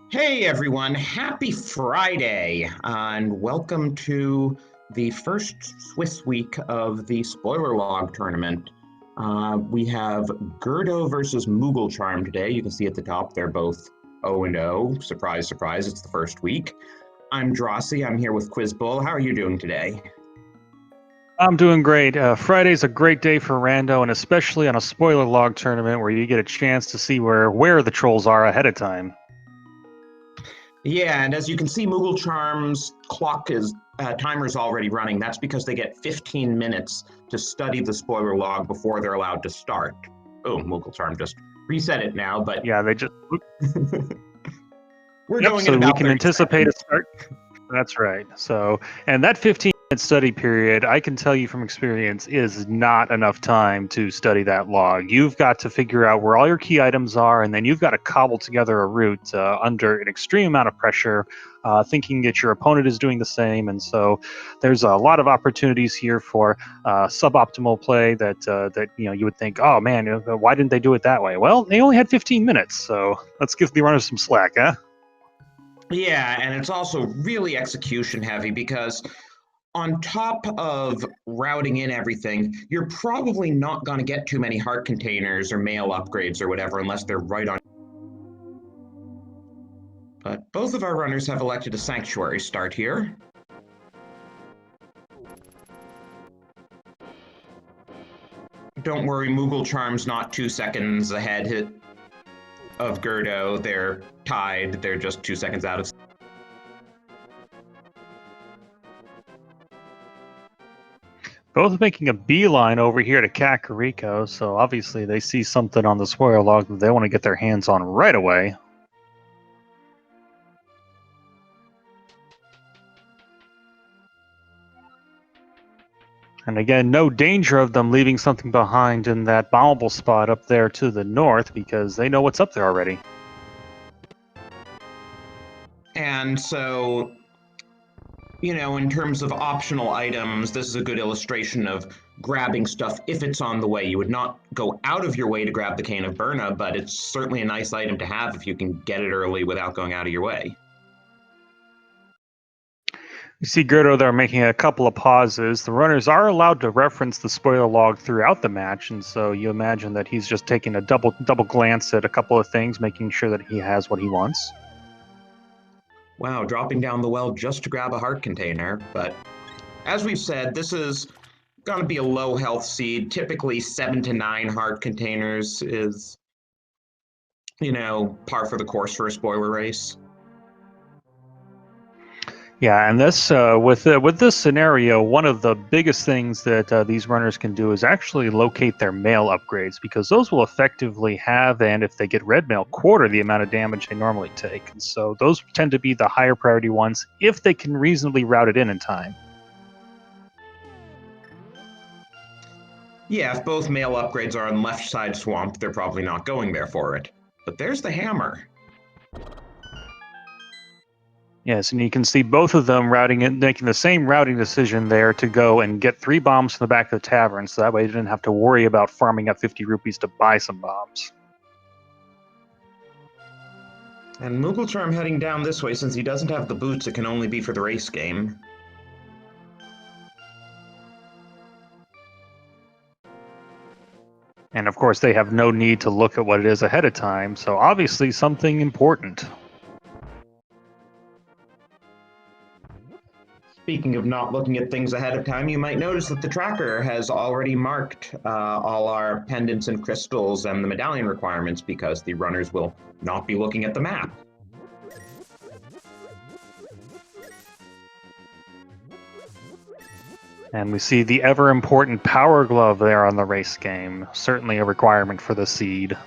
Hey everyone, happy Friday, and welcome to the first Swiss week of the Spoiler Log Tournament. We have g3rd0 versus mooglecharm today. You can see at the top they're both 0-0. Surprise, surprise, it's the first week. I'm Drossi, I'm here with Quizbull. How are you doing today? I'm doing great. Friday's a great day for Rando, and especially on a spoiler log tournament where you get a chance to see where the trolls are ahead of time. Yeah, and as you can see, mooglecharm's timer's already running. That's because they get 15 minutes to study the spoiler log before they're allowed to start. Oh, mooglecharm just reset it now, but Yeah, they just we're yep. going So in we about can 30 anticipate a seconds. start. That's right. So, and that 15-minute study period, I can tell you from experience, is not enough time to study that log. You've got to figure out where all your key items are, and then you've got to cobble together a route under an extreme amount of pressure, thinking that your opponent is doing the same. And so, there's a lot of opportunities here for suboptimal play that you would think, oh man, why didn't they do it that way? Well, they only had 15 minutes, so let's give the runners some slack, huh? Yeah, and it's also really execution heavy because on top of routing in everything, you're probably not going to get too many heart containers or mail upgrades or whatever unless they're right on. But both of our runners have elected a sanctuary start here. Don't worry, mooglecharm's not 2 seconds ahead of g3rd0. They're tied. They're just 2 seconds out of. Both making a beeline over here to Kakariko, so obviously they see something on the spoiler log that they want to get their hands on right away. And again, no danger of them leaving something behind in that bombable spot up there to the north because they know what's up there already. And so, in terms of optional items, this is a good illustration of grabbing stuff if it's on the way. You would not go out of your way to grab the Cane of Berna, but it's certainly a nice item to have if you can get it early without going out of your way. You see g3rd0 there making a couple of pauses. The runners are allowed to reference the spoiler log throughout the match, and so you imagine that he's just taking a double glance at a couple of things, making sure that he has what he wants. Wow, dropping down the well just to grab a heart container. But as we've said, this is going to be a low health seed. Typically 7 to 9 heart containers is, par for the course for a spoiler race. Yeah, and this with this scenario, one of the biggest things that these runners can do is actually locate their mail upgrades, because those will effectively have, and if they get red mail, quarter the amount of damage they normally take. And so those tend to be the higher priority ones if they can reasonably route it in time. Yeah, if both mail upgrades are on left side swamp, they're probably not going there for it. But there's the hammer. Yes, and you can see both of them making the same routing decision there to go and get 3 bombs from the back of the tavern, so that way they didn't have to worry about farming up 50 rupees to buy some bombs. And mooglecharm heading down this way, since he doesn't have the boots, it can only be for the race game. And of course, they have no need to look at what it is ahead of time, so obviously something important. Speaking of not looking at things ahead of time, you might notice that the tracker has already marked all our pendants and crystals and the medallion requirements because the runners will not be looking at the map. And we see the ever-important Power Glove there on the race game, certainly a requirement for the seed.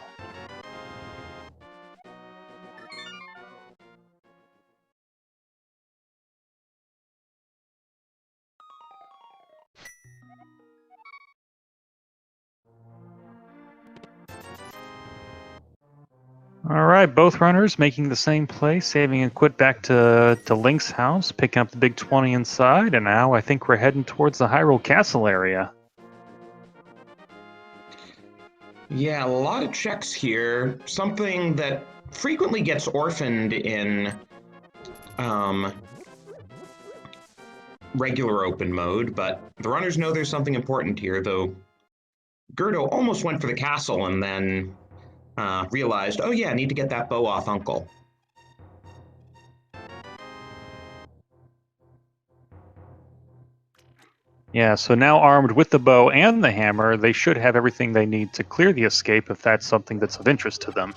All right, both runners making the same play, saving and quit back to Link's house, picking up the big 20 inside, and now I think we're heading towards the Hyrule Castle area. Yeah, a lot of checks here. Something that frequently gets orphaned in um, regular open mode, but the runners know there's something important here, though g3rd0 almost went for the castle and then realized, oh yeah, I need to get that bow off Uncle. Yeah, so now armed with the bow and the hammer, they should have everything they need to clear the escape if that's something that's of interest to them.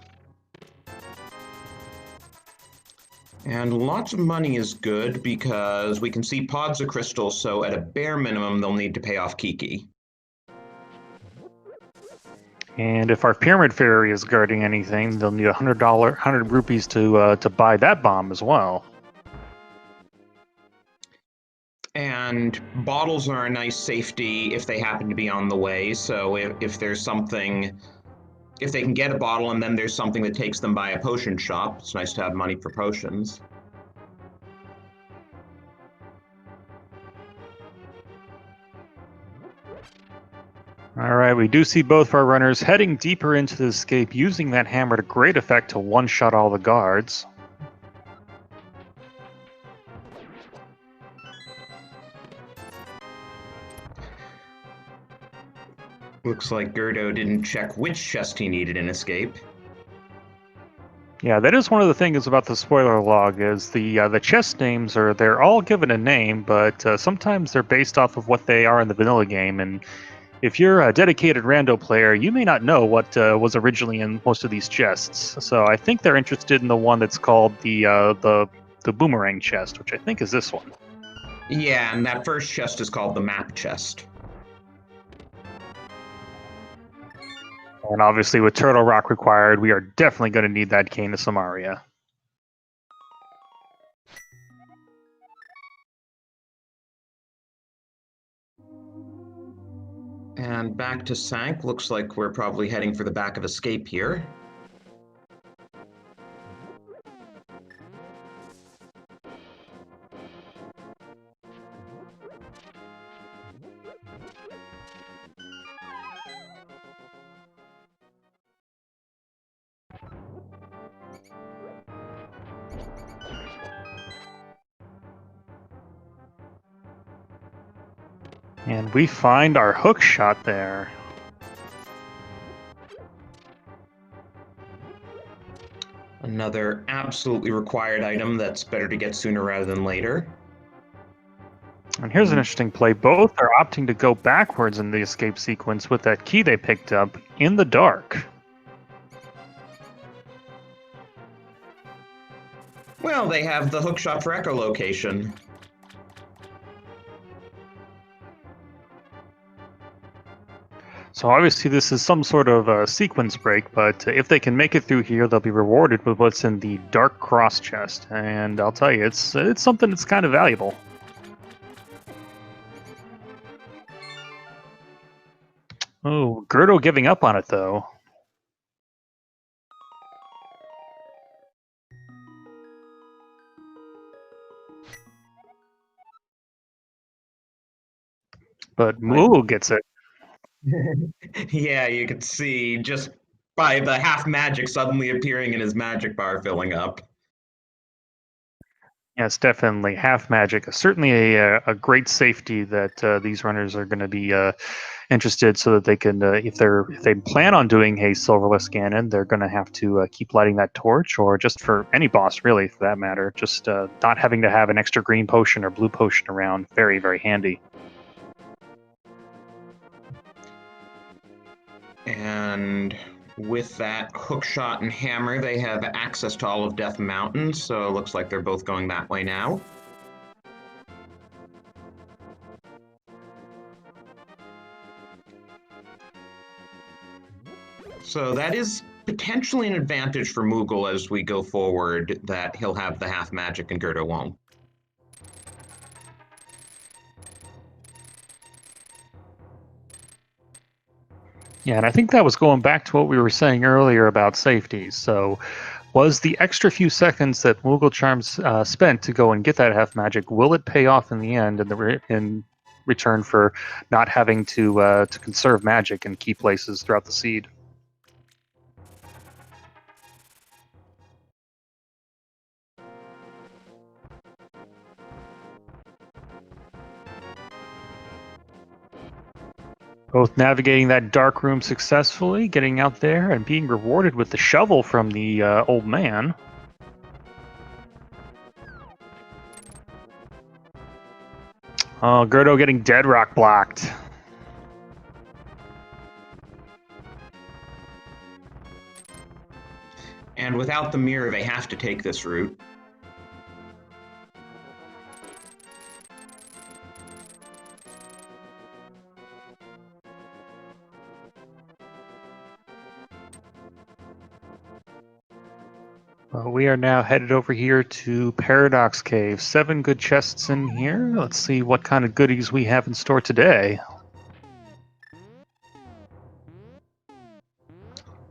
And lots of money is good because we can see pods of crystals, so at a bare minimum, they'll need to pay off Kiki. And if our pyramid fairy is guarding anything, they'll need $100 rupees to buy that bomb as well. And bottles are a nice safety if they happen to be on the way. So if there's something, if they can get a bottle and then there's something that takes them by a potion shop, it's nice to have money for potions. All right, we do see both of our runners heading deeper into the escape, using that hammer to great effect to one-shot all the guards. Looks like g3rd0 didn't check which chest he needed in escape. Yeah, that is one of the things about the spoiler log is the chest names they're all given a name, but sometimes they're based off of what they are in the vanilla game. And if you're a dedicated rando player, you may not know what was originally in most of these chests. So I think they're interested in the one that's called the boomerang chest, which I think is this one. Yeah, and that first chest is called the map chest. And obviously, with Turtle Rock required, we are definitely going to need that cane of Samaria. And back to Sank. Looks like we're probably heading for the back of escape here. And we find our hook shot there. Another absolutely required item that's better to get sooner rather than later. And here's an interesting play. Both are opting to go backwards in the escape sequence with that key they picked up in the dark. Well, they have the hookshot for echolocation. So obviously this is some sort of a sequence break, but if they can make it through here, they'll be rewarded with what's in the dark cross chest. And I'll tell you, it's something that's kind of valuable. Oh, g3rd0 giving up on it though. But Moogle gets it. Yeah, you could see just by the half magic suddenly appearing in his magic bar filling up. Yes, definitely. Half magic. Certainly a great safety that these runners are going to be interested, so that they can, if they plan on doing a silverless Ganon, they're going to have to keep lighting that torch, or just for any boss, really, for that matter. Just not having to have an extra green potion or blue potion around. Very, very handy. And with that hookshot and hammer, they have access to all of Death Mountain, so it looks like they're both going that way now. So that is potentially an advantage for Moogle as we go forward, that he'll have the half magic and g3rd0 won't. Yeah, and I think that was going back to what we were saying earlier about safety. So, was the extra few seconds that mooglecharm spent to go and get that half magic, will it pay off in the end in return for not having to conserve magic in key places throughout the seed? Both navigating that dark room successfully, getting out there, and being rewarded with the shovel from the old man. Oh, g3rd0 getting dead rock blocked. And without the mirror, they have to take this route. We are now headed over here to Paradox Cave. 7 good chests in here. Let's see what kind of goodies we have in store today.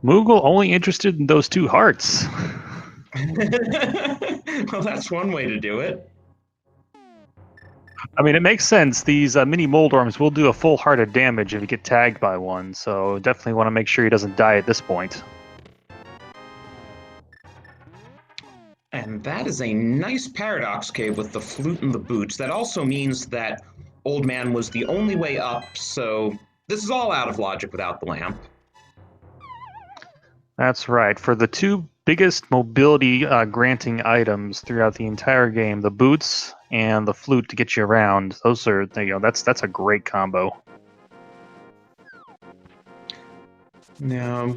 Moogle only interested in those 2 hearts. Well, that's one way to do it. I mean, it makes sense. These mini Moldorms will do a full heart of damage if you get tagged by one, so definitely want to make sure he doesn't die at this point. And that is a nice Paradox Cave with the flute and the boots. That also means that Old Man was the only way up, so this is all out of logic without the lamp. That's right. For the 2 biggest mobility granting items throughout the entire game, the boots and the flute to get you around, those are, that's a great combo. Now,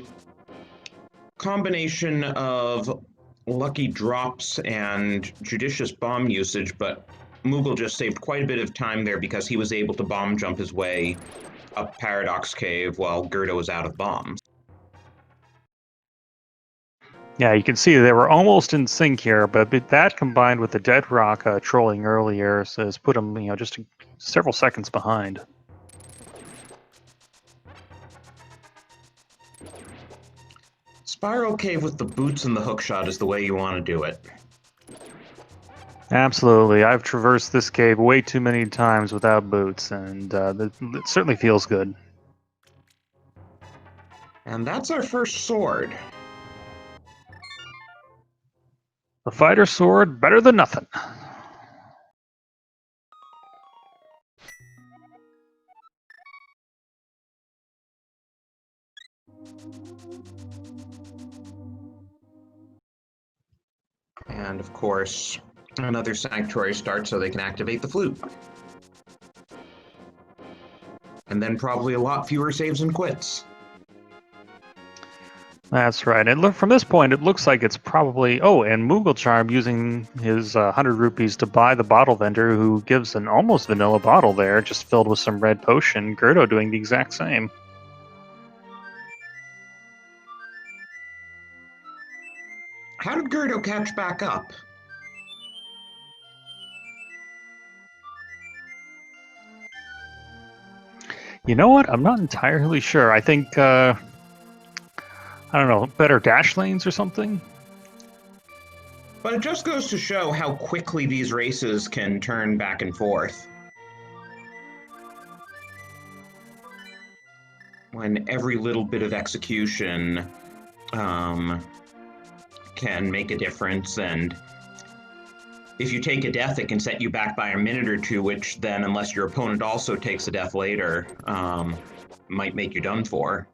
combination of lucky drops and judicious bomb usage, but Moogle just saved quite a bit of time there because he was able to bomb jump his way up Paradox Cave while g3rd0 was out of bombs. Yeah, you can see they were almost in sync here, but that combined with the dead rock trolling earlier has put them, just several seconds behind. Spiral Cave with the boots and the hookshot is the way you want to do it. Absolutely. I've traversed this cave way too many times without boots, and it certainly feels good. And that's our first sword. The fighter sword, better than nothing. And of course, another sanctuary starts so they can activate the flute. And then probably a lot fewer saves and quits. That's right. And look, from this point, it looks like it's probably... Oh, and mooglecharm using his 100 rupees to buy the bottle vendor who gives an almost vanilla bottle there, just filled with some red potion. g3rd0 doing the exact same. How did g3rd0 catch back up? You know what? I'm not entirely sure. I think, I don't know, better dash lanes or something? But it just goes to show how quickly these races can turn back and forth. When every little bit of execution can make a difference, and if you take a death, it can set you back by a minute or two, which then, unless your opponent also takes a death later, might make you done for.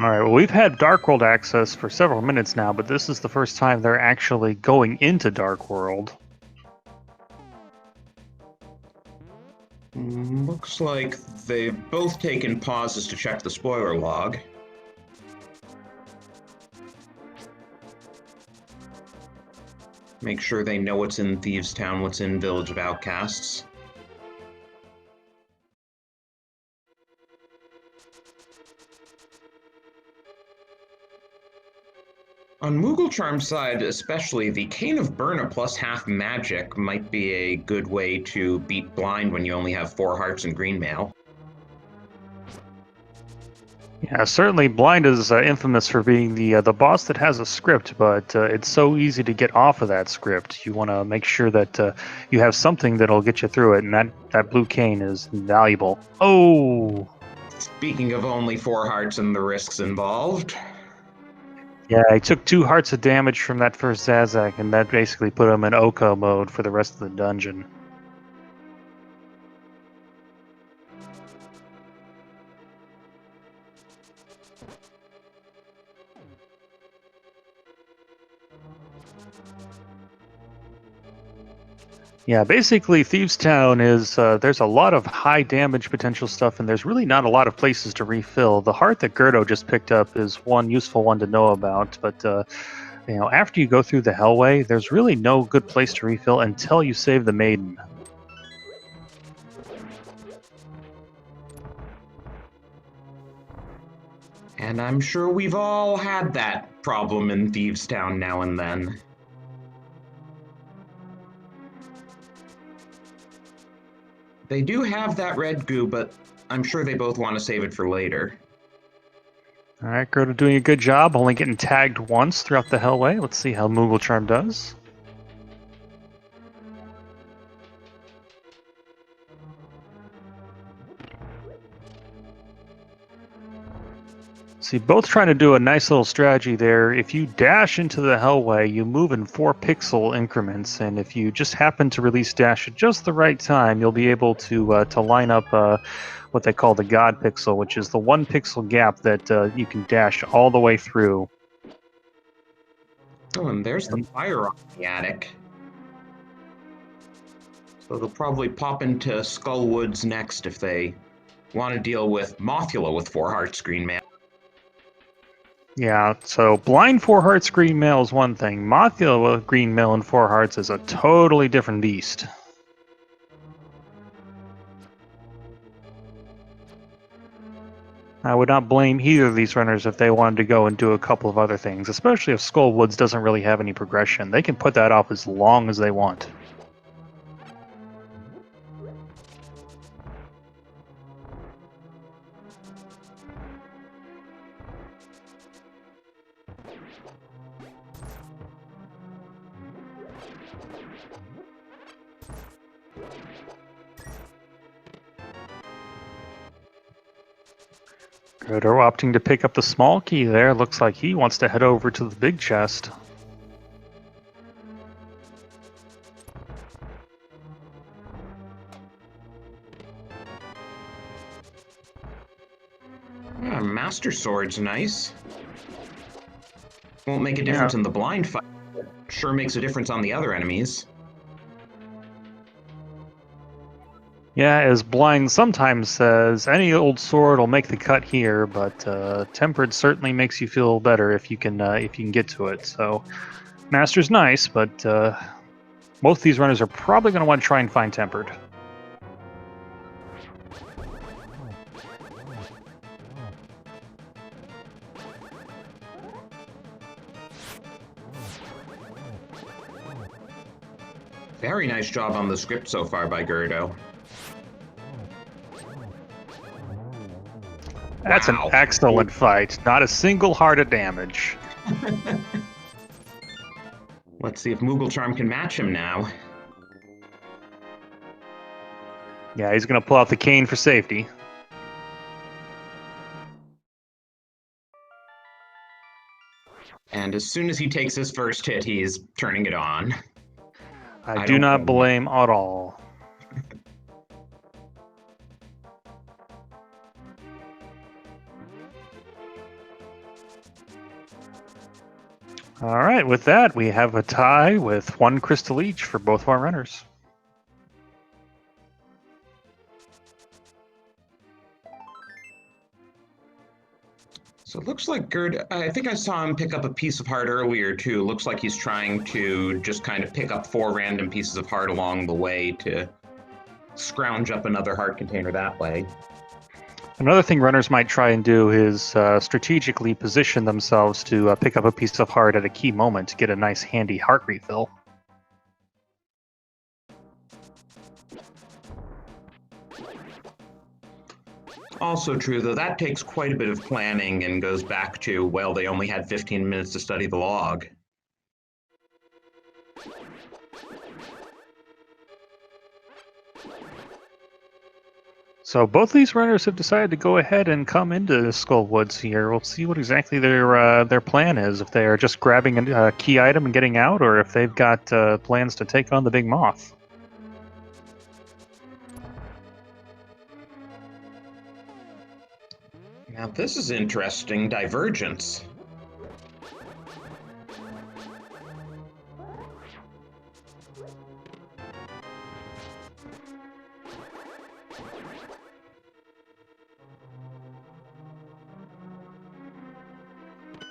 Alright, well, we've had Dark World access for several minutes now, but this is the first time they're actually going into Dark World. Looks like they've both taken pauses to check the spoiler log. Make sure they know what's in Thieves' Town, what's in Village of Outcasts. On mooglecharm's side, especially, the Cane of Burna plus half magic might be a good way to beat blind when you only have 4 hearts and green mail. Yeah, certainly blind is infamous for being the boss that has a script, but it's so easy to get off of that script. You want to make sure that you have something that'll get you through it, and that blue cane is valuable. Oh! Speaking of only 4 hearts and the risks involved. Yeah, I took 2 hearts of damage from that first Zazak, and that basically put him in Oko mode for the rest of the dungeon. Yeah, basically Thieves Town is, there's a lot of high damage potential stuff, and there's really not a lot of places to refill. The heart that g3rd0 just picked up is one useful one to know about, but after you go through the Hellway, there's really no good place to refill until you save the Maiden. And I'm sure we've all had that problem in Thieves Town now and then. They do have that red goo, but I'm sure they both want to save it for later. All right, g3rd0 doing a good job, only getting tagged once throughout the Hellway. Let's see how mooglecharm does. See, both trying to do a nice little strategy there. If you dash into the Hellway, you move in 4 pixel increments, and if you just happen to release dash at just the right time, you'll be able to line up what they call the God Pixel, which is the 1 pixel gap that you can dash all the way through. Oh, and there's the fire on the attic. So they'll probably pop into Skullwoods next if they want to deal with Mothula with 4 hearts green man. Yeah, so blind 4 hearts green mail is one thing. Mothula with green mail and 4 hearts is a totally different beast. I would not blame either of these runners if they wanted to go and do a couple of other things, especially if Skullwoods doesn't really have any progression. They can put that off as long as they want. g3rd0 opting to pick up the small key there. Looks like he wants to head over to the big chest. Yeah, Master Sword's nice. Won't make a difference in the blind fight, but sure makes a difference on the other enemies. Yeah, as Blind sometimes says, any old sword will make the cut here, but Tempered certainly makes you feel better if you can get to it. So, Master's nice, but most of these runners are probably going to want to try and find Tempered. Very nice job on the script so far by g3rd0. That's an excellent fight. Not a single heart of damage. Let's see if mooglecharm can match him now. Yeah, he's going to pull out the cane for safety. And as soon as he takes his first hit, he's turning it on. I do not blame at all. All right, with that, we have a tie with 1 crystal each for both of our runners. So it looks like g3rd, I think I saw him pick up a piece of heart earlier too. Looks like he's trying to just kind of pick up 4 random pieces of heart along the way to scrounge up another heart container that way. Another thing runners might try and do is strategically position themselves to pick up a piece of heart at a key moment to get a nice handy heart refill. Also true, though, that takes quite a bit of planning and goes back to, well, they only had 15 minutes to study the log. So both these runners have decided to go ahead and come into the Skull Woods here. We'll see what exactly their plan is. If they are just grabbing a key item and getting out, or if they've got plans to take on the big moth. Now this is interesting. Divergence.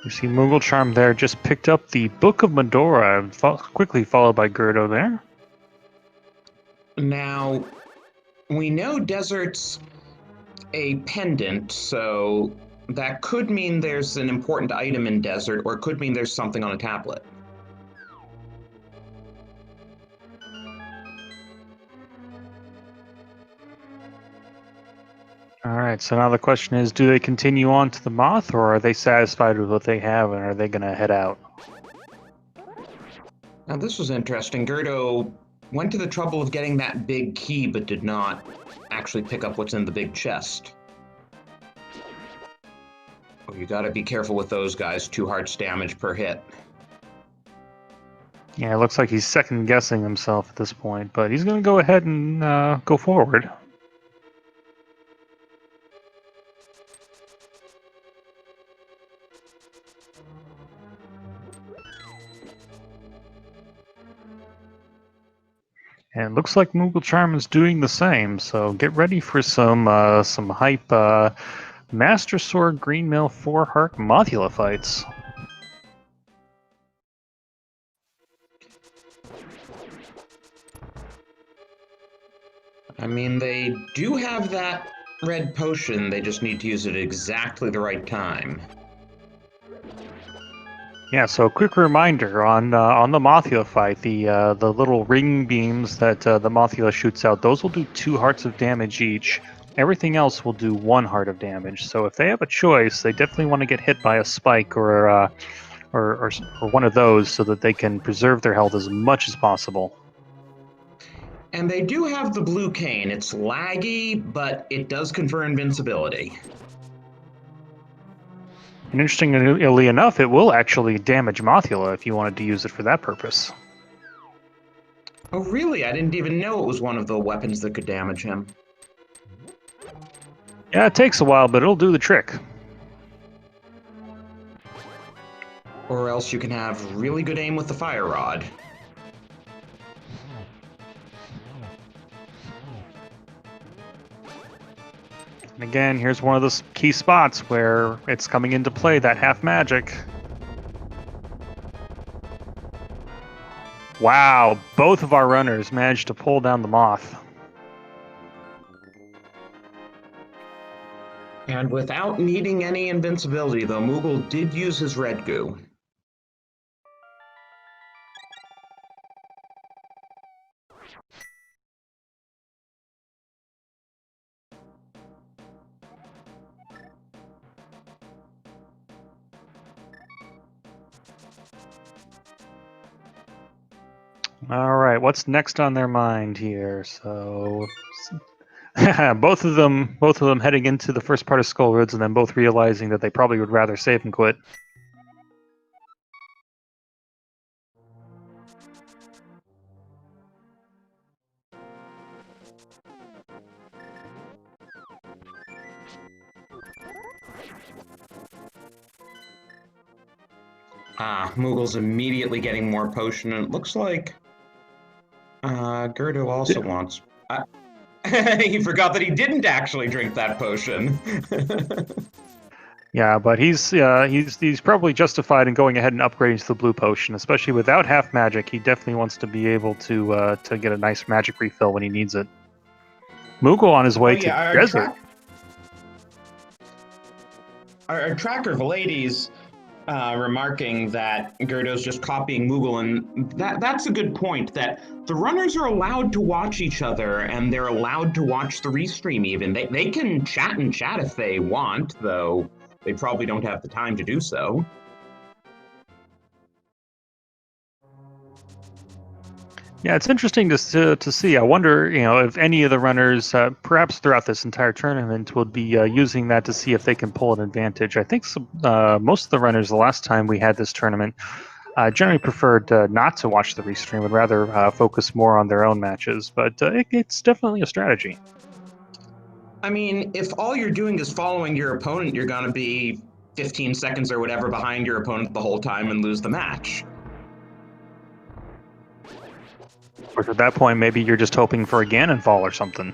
You see mooglecharm there just picked up the Book of Medora, quickly followed by g3rd0 there. Now, we know desert's a pendant, so that could mean there's an important item in desert, or it could mean there's something on a tablet. Alright, so now the question is, do they continue on to the moth, or are they satisfied with what they have, and are they going to head out? Now this was interesting. g3rd0 went to the trouble of getting that big key, but did not actually pick up what's in the big chest. Oh, you gotta be careful with those guys. 2 hearts damage per hit. Yeah, it looks like he's second-guessing himself at this point, but he's going to go ahead and go forward. And it looks like mooglecharm is doing the same, so get ready for some hype Master Sword Greenmail 4-heart Mothula fights. I mean, they do have that red potion, they just need to use it at exactly the right time. Yeah, so a quick reminder on the Mothula fight, the little ring beams that the Mothula shoots out, those will do 2 hearts of damage each. Everything else will do 1 heart of damage. So if they have a choice, they definitely want to get hit by a spike or one of those so that they can preserve their health as much as possible. And they do have the blue cane. It's laggy, but it does confer invincibility. And interestingly enough, it will actually damage Mothula if you wanted to use it for that purpose. Oh, really? I didn't even know it was one of the weapons that could damage him. Yeah, it takes a while, but it'll do the trick. Or else you can have really good aim with the fire rod. And again, here's one of those key spots where it's coming into play, that half magic. Wow, both of our runners managed to pull down the moth. And without needing any invincibility, though, Moogle did use his red goo. All right, what's next on their mind here? So both of them heading into the first part of Skull Woods, and then both realizing that they probably would rather save and quit. Moogle's immediately getting more potion, and it looks like g3rd0 also wants. He forgot that he didn't actually drink that potion. Yeah, but he's probably justified in going ahead and upgrading to the blue potion, especially without half magic. He definitely wants to be able to get a nice magic refill when he needs it. Moogle on his way to desert. Our tracker Valades remarking that g3rd0's just copying Moogle, and that's a good point, that the runners are allowed to watch each other, and they're allowed to watch the restream even. They can chat and chat if they want, though they probably don't have the time to do so. Yeah, it's interesting to see. I wonder, if any of the runners, perhaps throughout this entire tournament, will be using that to see if they can pull an advantage. I think most of the runners, the last time we had this tournament, generally preferred not to watch the restream and rather focus more on their own matches. But it's definitely a strategy. I mean, if all you're doing is following your opponent, you're going to be 15 seconds or whatever behind your opponent the whole time and lose the match. Or at that point, maybe you're just hoping for a Ganon fall or something.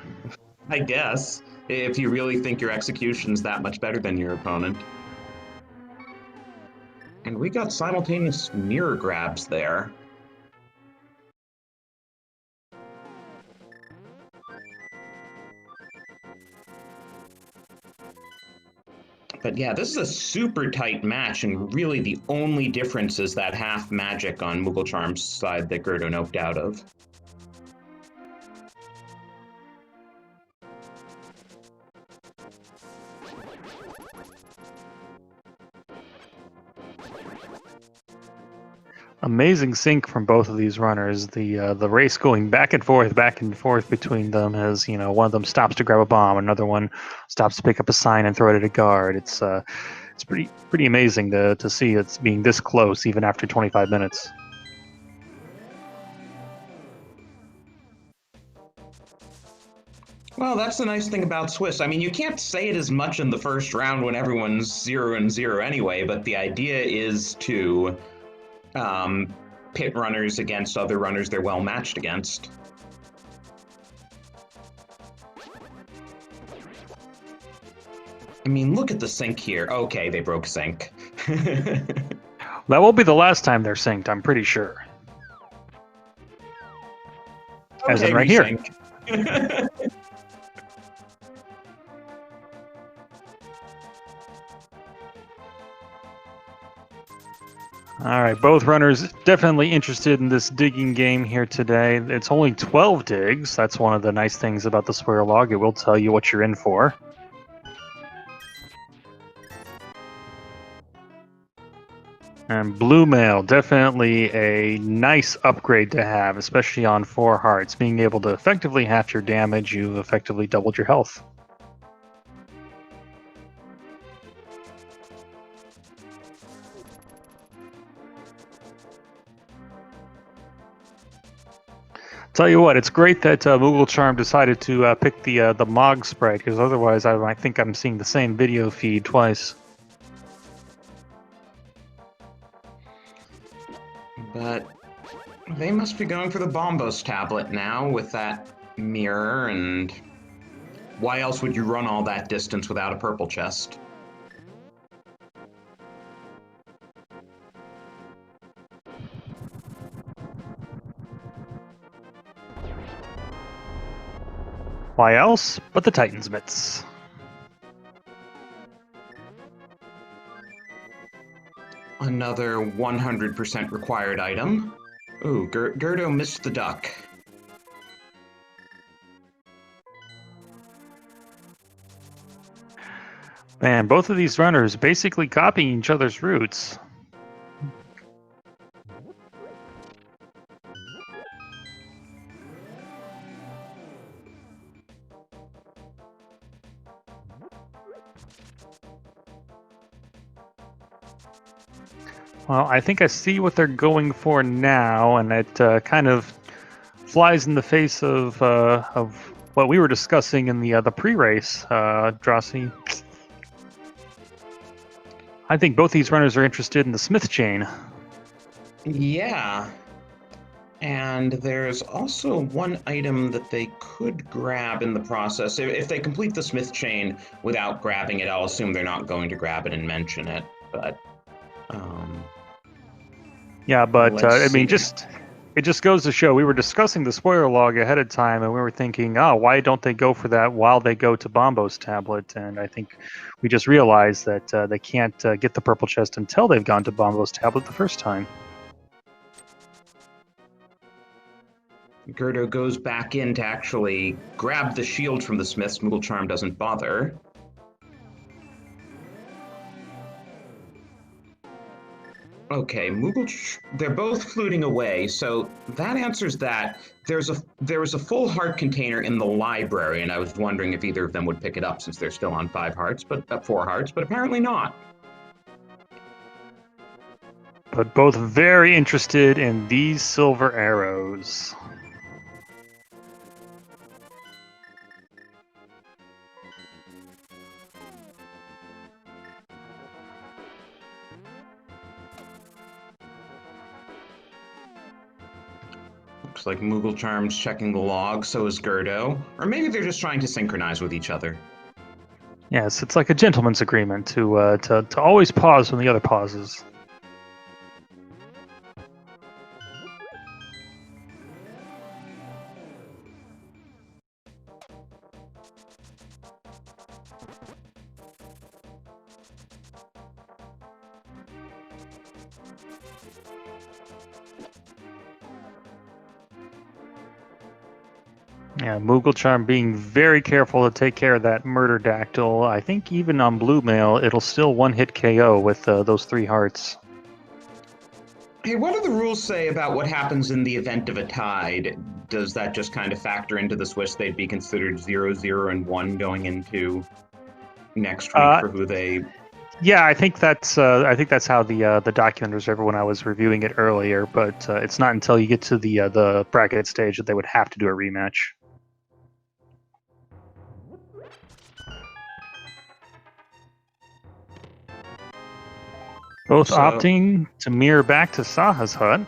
I guess, if you really think your execution's that much better than your opponent. And we got simultaneous mirror grabs there. But yeah, this is a super tight match, and really the only difference is that half magic on mooglecharm's side that g3rd0 noped out of. Amazing sync from both of these runners. The race going back and forth between them as one of them stops to grab a bomb, another one stops to pick up a sign and throw it at a guard. It's pretty amazing to see it's being this close even after 25 minutes. Well, that's the nice thing about Swiss. I mean, you can't say it as much in the first round when everyone's 0-0 anyway, but the idea is to pit runners against other runners they're well matched against. I mean, look at the sync here. Okay, they broke sync. That will be the last time they're synced, I'm pretty sure. As in right here. All right, both runners definitely interested in this digging game here today. It's only 12 digs. That's one of the nice things about the spoiler log. It will tell you what you're in for. And Blue Mail, definitely a nice upgrade to have, especially on 4 hearts. Being able to effectively half your damage, you've effectively doubled your health. Tell you what, it's great that mooglecharm decided to pick the Mog sprite, because otherwise I think I'm seeing the same video feed twice. But they must be going for the Bombos tablet now with that mirror, and why else would you run all that distance without a purple chest? Why else but the Titan's Mitts? Another 100% required item. Ooh, g3rd0 missed the duck. Man, both of these runners basically copying each other's routes. Well, I think I see what they're going for now, and it kind of flies in the face of what we were discussing in the pre-race, Drossi. I think both these runners are interested in the Smith chain. Yeah. And there's also one item that they could grab in the process. If they complete the Smith chain without grabbing it, I'll assume they're not going to grab it and mention it. But yeah, but I mean, it just goes to show we were discussing the spoiler log ahead of time, and we were thinking, oh, why don't they go for that while they go to Bombo's tablet? And I think we just realized that they can't get the purple chest until they've gone to Bombo's tablet the first time. g3rd0 goes back in to actually grab the shield from the Smiths. mooglecharm doesn't bother. Okay, they're both fluting away, so that answers that. There was a full heart container in the library, and I was wondering if either of them would pick it up since they're still on 5 hearts, but 4 hearts, but apparently not. But both very interested in these silver arrows. Looks like mooglecharm's checking the log, so is g3rd0. Or maybe they're just trying to synchronize with each other. Yes, it's like a gentleman's agreement to always pause when the other pauses. Yeah, mooglecharm being very careful to take care of that murder dactyl. I think even on blue mail, it'll still one-hit KO with those 3 hearts. Hey, what do the rules say about what happens in the event of a tide? Does that just kind of factor into the Swiss? They'd be considered 0, 0, and 1 going into next week for who they... Yeah, I think that's how the document was when I was reviewing it earlier, but it's not until you get to the bracket stage that they would have to do a rematch. Both opting to mirror back to Saha's hut.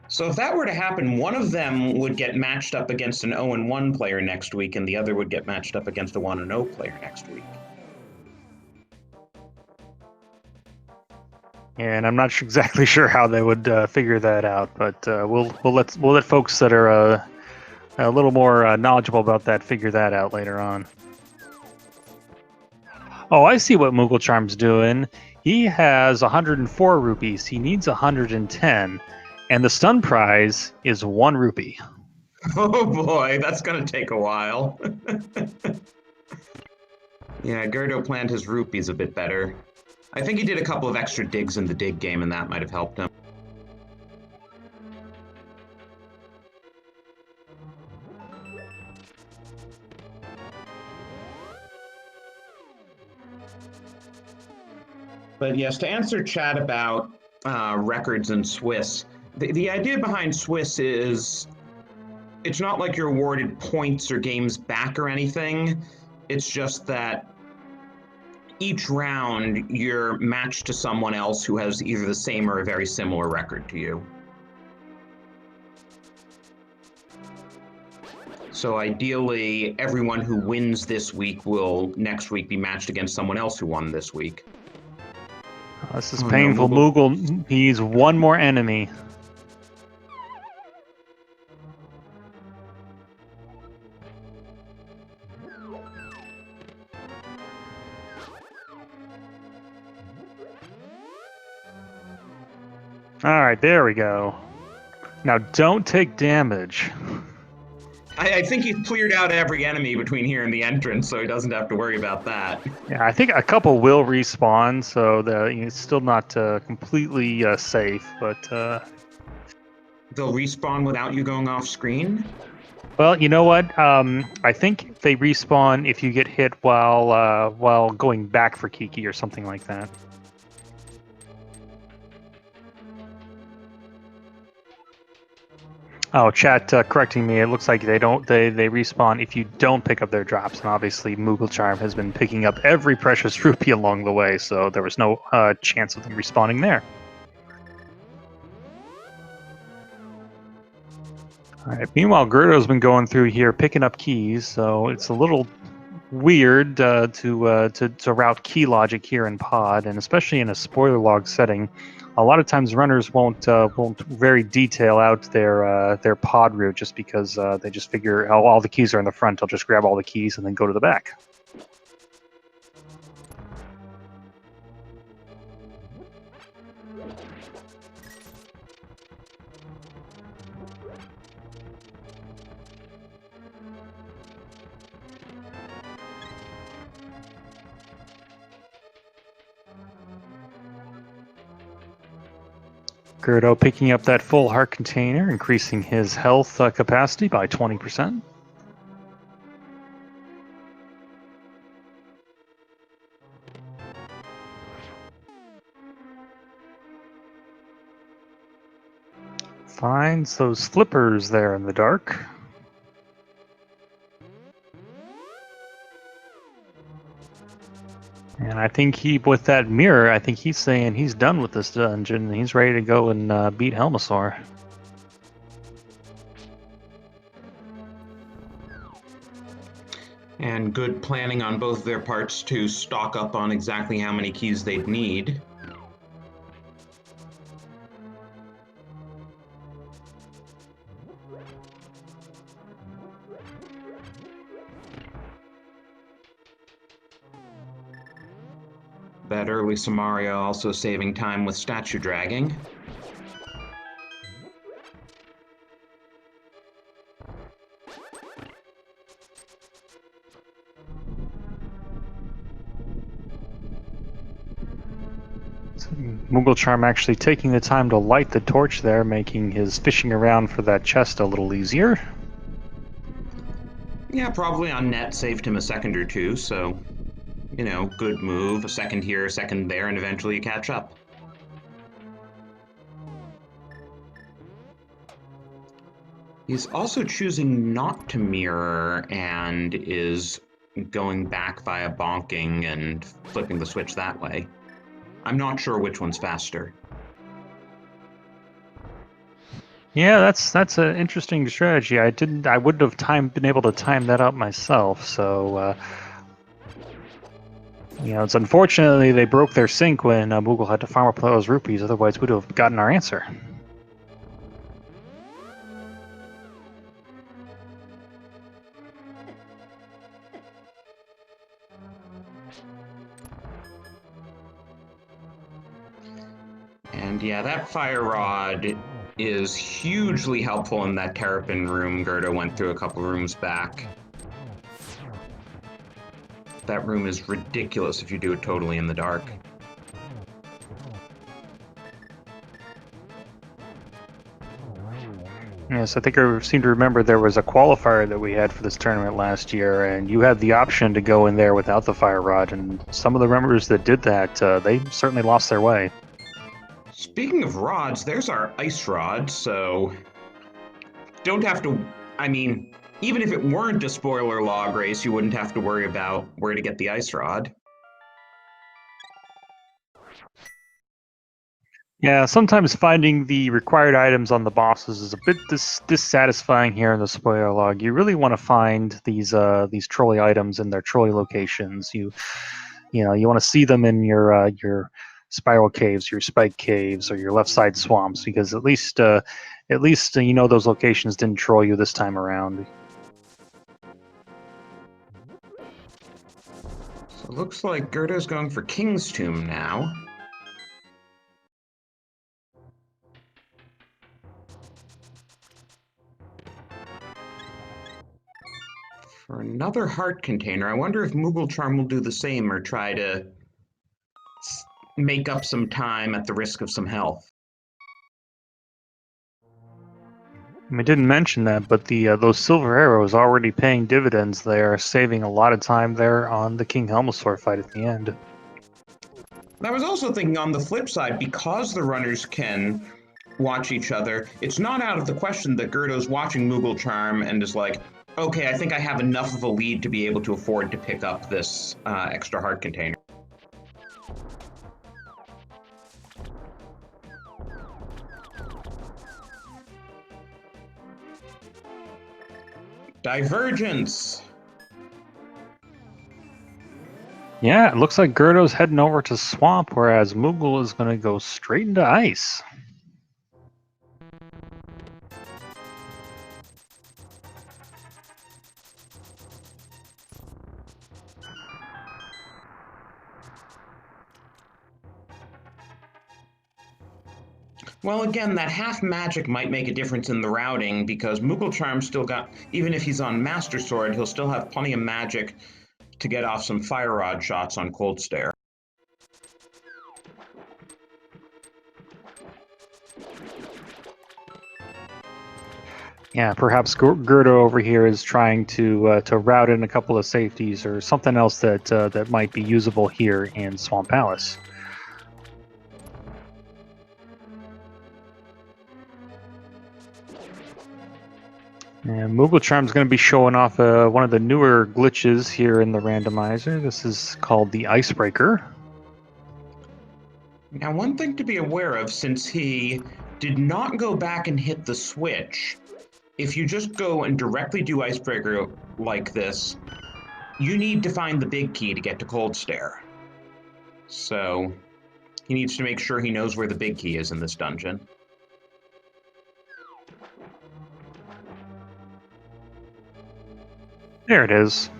So if that were to happen, one of them would get matched up against an 0-1 player next week, and the other would get matched up against a 1-0 player next week. And I'm not exactly sure how they would figure that out, but we'll let folks that are a little more knowledgeable about that figure that out later on. Oh, I see what mooglecharm's doing. He has 104 rupees. He needs 110, and the stun prize is 1 rupee. Oh boy, that's gonna take a while. Yeah, g3rd0 planned his rupees a bit better. I think he did a couple of extra digs in the dig game, and that might have helped him. But yes, to answer chat about records in Swiss, the idea behind Swiss is it's not like you're awarded points or games back or anything. It's just that each round you're matched to someone else who has either the same or a very similar record to you. So ideally, everyone who wins this week will next week be matched against someone else who won this week. This is painful. No, Moogle needs 1 more enemy. Alright, there we go. Now don't take damage. I think he's cleared out every enemy between here and the entrance, so he doesn't have to worry about that. Yeah, I think a couple will respawn, so it's still not completely safe, but... They'll respawn without you going off screen? Well, you know what? I think they respawn if you get hit while going back for Kiki or something like that. Oh, chat correcting me. It looks like they respawn if you don't pick up their drops, and obviously mooglecharm has been picking up every precious rupee along the way, so there was no chance of them respawning there. All right. Meanwhile, g3rd0's been going through here picking up keys, so it's a little weird to route key logic here in pod, and especially in a spoiler log setting. A lot of times runners won't very detail out their pod route just because they just figure all the keys are in the front. They'll just grab all the keys and then go to the back. g3rd0 picking up that full heart container, increasing his health capacity by 20%. Finds those flippers there in the dark. And I think with that mirror, I think he's saying he's done with this dungeon. He's ready to go and beat Helmasaur. And good planning on both their parts to stock up on exactly how many keys they'd need. That early Samaria also saving time with statue dragging. mooglecharm actually taking the time to light the torch there, making his fishing around for that chest a little easier. Yeah, probably on net saved him a second or two, so, you know, good move. A second here, a second there, and eventually you catch up. He's also choosing not to mirror and is going back via bonking and flipping the switch that way. I'm not sure which one's faster. Yeah, that's an interesting strategy. I wouldn't have been able to time that up myself. So, you know, it's unfortunately they broke their sync when Moogle had to farm up those rupees. Otherwise, we'd have gotten our answer. And yeah, that fire rod is hugely helpful in that terrapin room g3rd0 went through a couple rooms back. That room is ridiculous if you do it totally in the dark. Yes, I think I seem to remember there was a qualifier that we had for this tournament last year, and you had the option to go in there without the fire rod, and some of the members that did that, they certainly lost their way. Speaking of rods, there's our ice rod, so don't have to, I mean, even if it weren't a spoiler log race, you wouldn't have to worry about where to get the ice rod. Yeah, sometimes finding the required items on the bosses is a bit dissatisfying here in the spoiler log. You really want to find these trolley items in their trolley locations. You know, you want to see them in your spiral caves, your spike caves, or your left side swamps, because at least you know those locations didn't troll you this time around. So it looks like g3rd0's going for King's Tomb now. For another heart container, I wonder if mooglecharm will do the same or try to make up some time at the risk of some health. I didn't mention that, but those silver arrows already paying dividends there, saving a lot of time there on the King Helmasaur fight at the end. I was also thinking on the flip side, because the runners can watch each other, it's not out of the question that g3rd0's watching mooglecharm and is like, okay, I think I have enough of a lead to be able to afford to pick up this extra heart container. Divergence! Yeah, it looks like g3rd0's heading over to Swamp, whereas Moogle is going to go straight into Ice. Well, again, that half magic might make a difference in the routing because mooglecharm still got, even if he's on Master Sword, he'll still have plenty of magic to get off some fire rod shots on Cold Stare. Yeah, perhaps Gerdo over here is trying to route in a couple of safeties or something else that might be usable here in Swamp Palace. And mooglecharm's going to be showing off one of the newer glitches here in the randomizer. This is called the Icebreaker. Now, one thing to be aware of, since he did not go back and hit the switch, if you just go and directly do Icebreaker like this, you need to find the big key to get to Cold Stare. So he needs to make sure he knows where the big key is in this dungeon. There it is.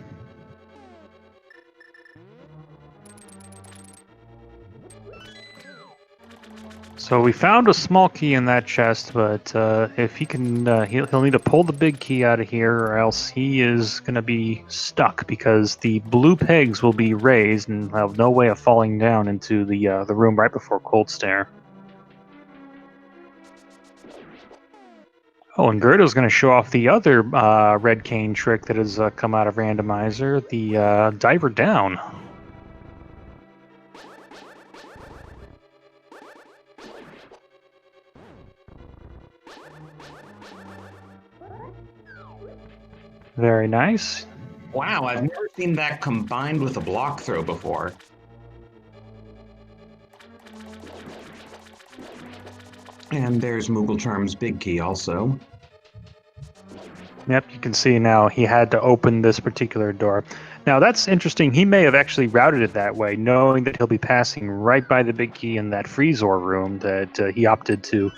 So we found a small key in that chest, but if he can, he'll need to pull the big key out of here, or else he is going to be stuck because the blue pegs will be raised and have no way of falling down into the room right before Cold Stare. Oh, and Gerdo's going to show off the other red cane trick that has come out of Randomizer, the diver down. Very nice. Wow, I've never seen that combined with a block throw before. And there's mooglecharm's big key also. Yep, you can see now he had to open this particular door. Now that's interesting. He may have actually routed it that way, knowing that he'll be passing right by the big key in that freezer room, that he opted to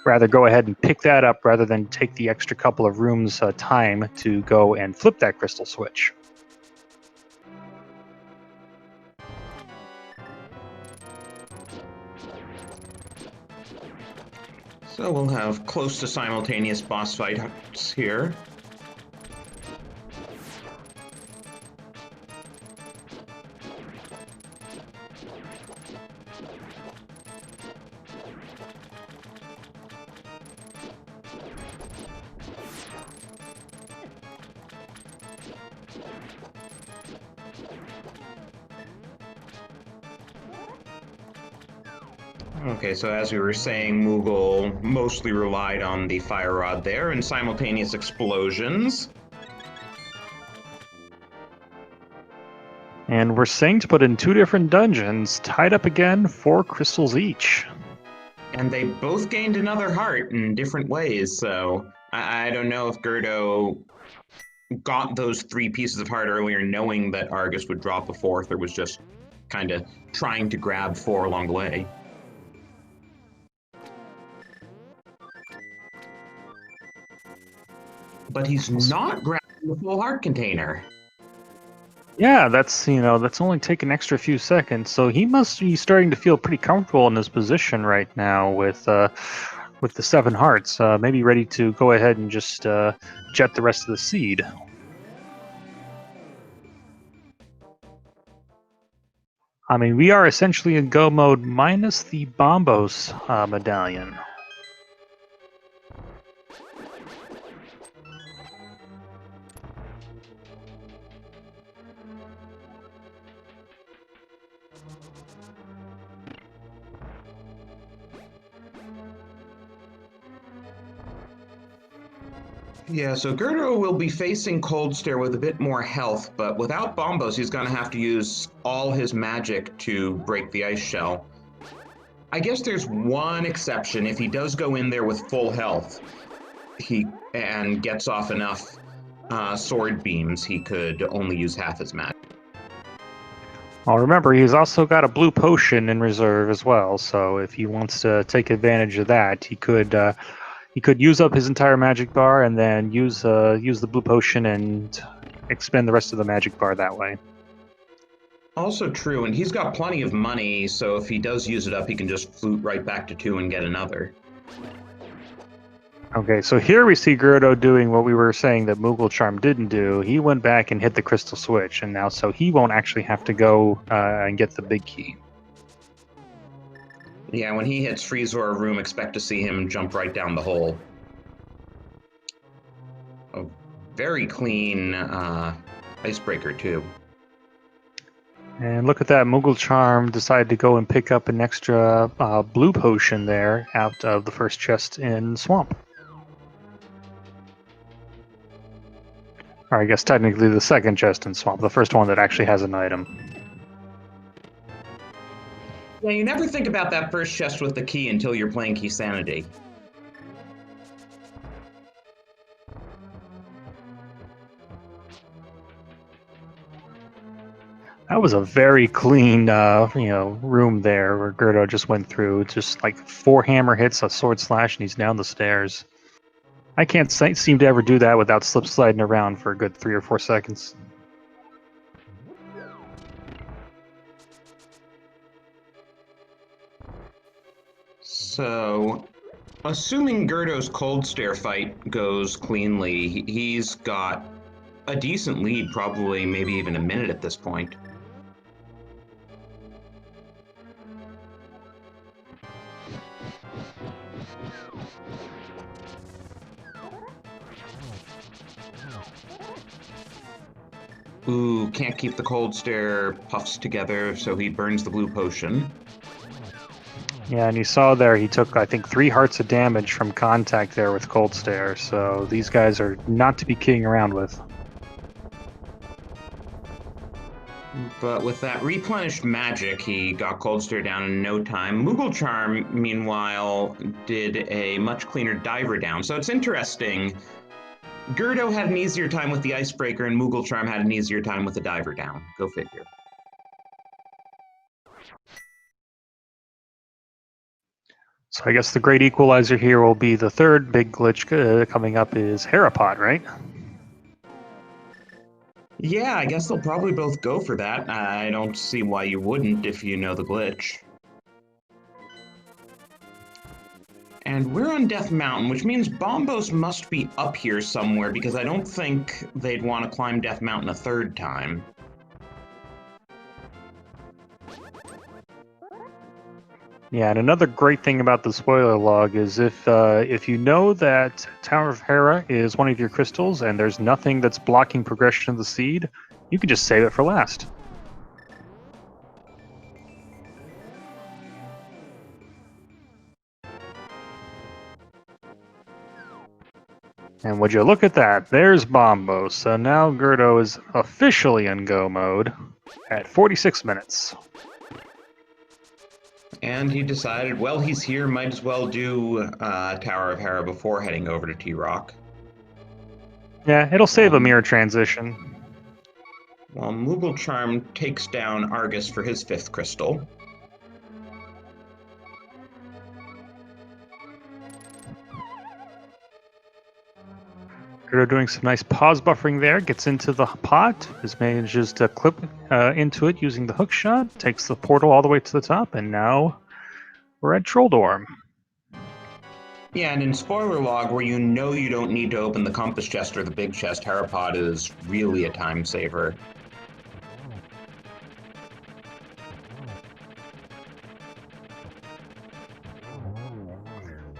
rather go ahead and pick that up rather than take the extra couple of rooms time to go and flip that crystal switch. So we'll have close to simultaneous boss fights here. Okay, so as we were saying, Moogle mostly relied on the fire rod there and simultaneous explosions. And we're saying to put in 2 different dungeons, tied up again, 4 crystals each. And they both gained another heart in different ways, so I don't know if Gerdo got those 3 pieces of heart earlier knowing that Argus would drop a 4th, or was just kind of trying to grab 4 along the way. But he's not grabbing the full heart container. Yeah, that's only taken an extra few seconds, so he must be starting to feel pretty comfortable in his position right now with the 7 hearts, maybe ready to go ahead and just jet the rest of the seed. I mean, we are essentially in go mode minus the Bombos medallion. Yeah, so Gerdo will be facing Cold Stare with a bit more health, but without Bombos, he's going to have to use all his magic to break the ice shell. I guess there's one exception. If he does go in there with full health and gets off enough sword beams, he could only use half his magic. Well, remember, he's also got a blue potion in reserve as well, so if he wants to take advantage of that, he could use up his entire magic bar and then use the blue potion and expend the rest of the magic bar that way. Also true, and he's got plenty of money, so if he does use it up, he can just flute right back to 2 and get another. Okay, so here we see Gerdo doing what we were saying that mooglecharm didn't do. He went back and hit the crystal switch, and now so he won't actually have to go and get the big key. Yeah, when he hits freeze or a room, expect to see him jump right down the hole. a very clean icebreaker, too. And look at that, mooglecharm decided to go and pick up an extra blue potion there out of the first chest in Swamp. Or I guess technically the second chest in Swamp, the first one that actually has an item. Yeah, you never think about that first chest with the key until you're playing Key Sanity. That was a very clean, room there where g3rd0 just went through. Just like 4 hammer hits, a sword slash, and he's down the stairs. I can't seem to ever do that without slip sliding around for a good 3 or 4 seconds. So, assuming g3rd0's cold stare fight goes cleanly, he's got a decent lead, probably maybe even a minute at this point. Ooh, can't keep the cold stare puffs together, so he burns the blue potion. Yeah, and you saw there he took, I think, 3 hearts of damage from contact there with cold stare, so these guys are not to be kidding around with. But with that replenished magic, he got cold stare down in no time. mooglecharm, meanwhile, did a much cleaner diver down. So it's interesting. g3rd0 had an easier time with the icebreaker, and mooglecharm had an easier time with the diver down. Go figure. So I guess the great equalizer here will be the third big glitch coming up is Harapot, right? Yeah, I guess they'll probably both go for that. I don't see why you wouldn't if you know the glitch. And we're on Death Mountain, which means Bombos must be up here somewhere, because I don't think they'd want to climb Death Mountain a third time. Yeah, and another great thing about the spoiler log is if you know that Tower of Hera is one of your crystals and there's nothing that's blocking progression of the seed, you can just save it for last. And would you look at that? There's Bombo. So now g3rd0 is officially in go mode at 46 minutes. And he decided, well, he's here, might as well do Tower of Hera before heading over to T-Rock. Yeah, it'll save a mirror transition. While mooglecharm takes down Argus for his 5th crystal. g3rd0 doing some nice pause buffering there, gets into the pot, manages to clip into it using the hook shot, takes the portal all the way to the top, and now we're at Trolldorm. Yeah, and in spoiler log, where you know you don't need to open the compass chest or the big chest, Harapot is really a time saver.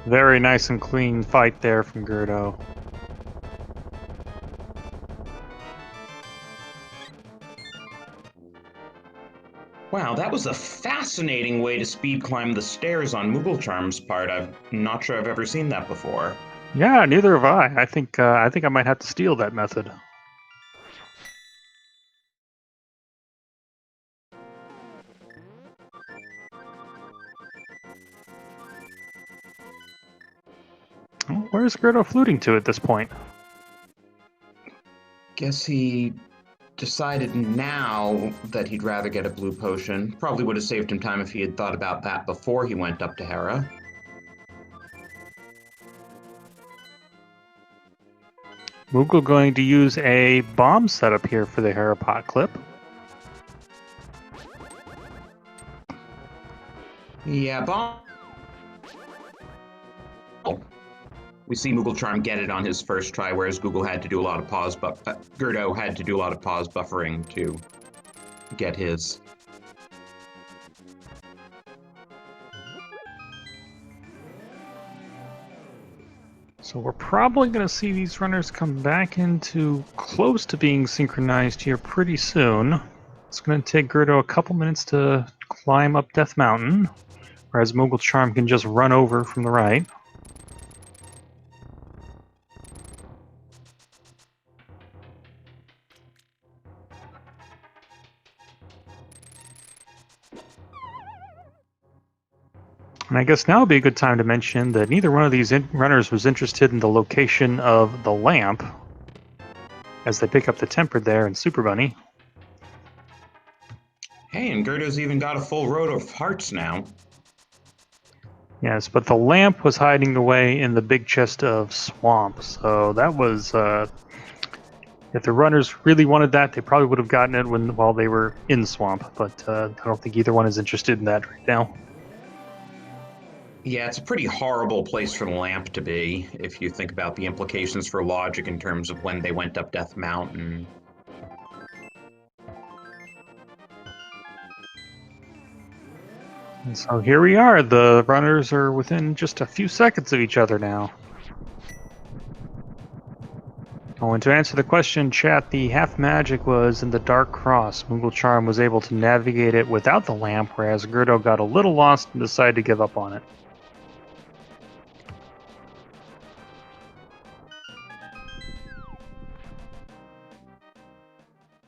Very nice and clean fight there from g3rd0. Wow, that was a fascinating way to speed climb the stairs on mooglecharm's part. I'm not sure I've ever seen that before. Yeah, neither have I. I think I might have to steal that method. Oh, where's g3rd0 fluting to at this point? Guess he decided now that he'd rather get a blue potion. Probably would have saved him time if he had thought about that before he went up to Hera. Moogle going to use a bomb setup here for the Harapot clip. Yeah, bomb. We see mooglecharm get it on his first try, whereas Google had to do a lot of pause, but g3rd0 had to do a lot of pause buffering to get his. So we're probably going to see these runners come back into close to being synchronized here pretty soon. It's going to take g3rd0 a couple minutes to climb up Death Mountain, whereas mooglecharm can just run over from the right. And I guess now would be a good time to mention that neither one of these runners was interested in the location of the lamp, as they pick up the tempered there in Super Bunny. Hey, and g3rd0's even got a full row of hearts now. Yes, but the lamp was hiding away in the big chest of swamp, so that was... if the runners really wanted that, they probably would have gotten it while they were in swamp, but I don't think either one is interested in that right now. Yeah, it's a pretty horrible place for the lamp to be, if you think about the implications for logic in terms of when they went up Death Mountain. And so here we are. The runners are within just a few seconds of each other now. Oh, and to answer the question, chat, the half magic was in the Dark Cross. mooglecharm was able to navigate it without the lamp, whereas g3rd0 got a little lost and decided to give up on it.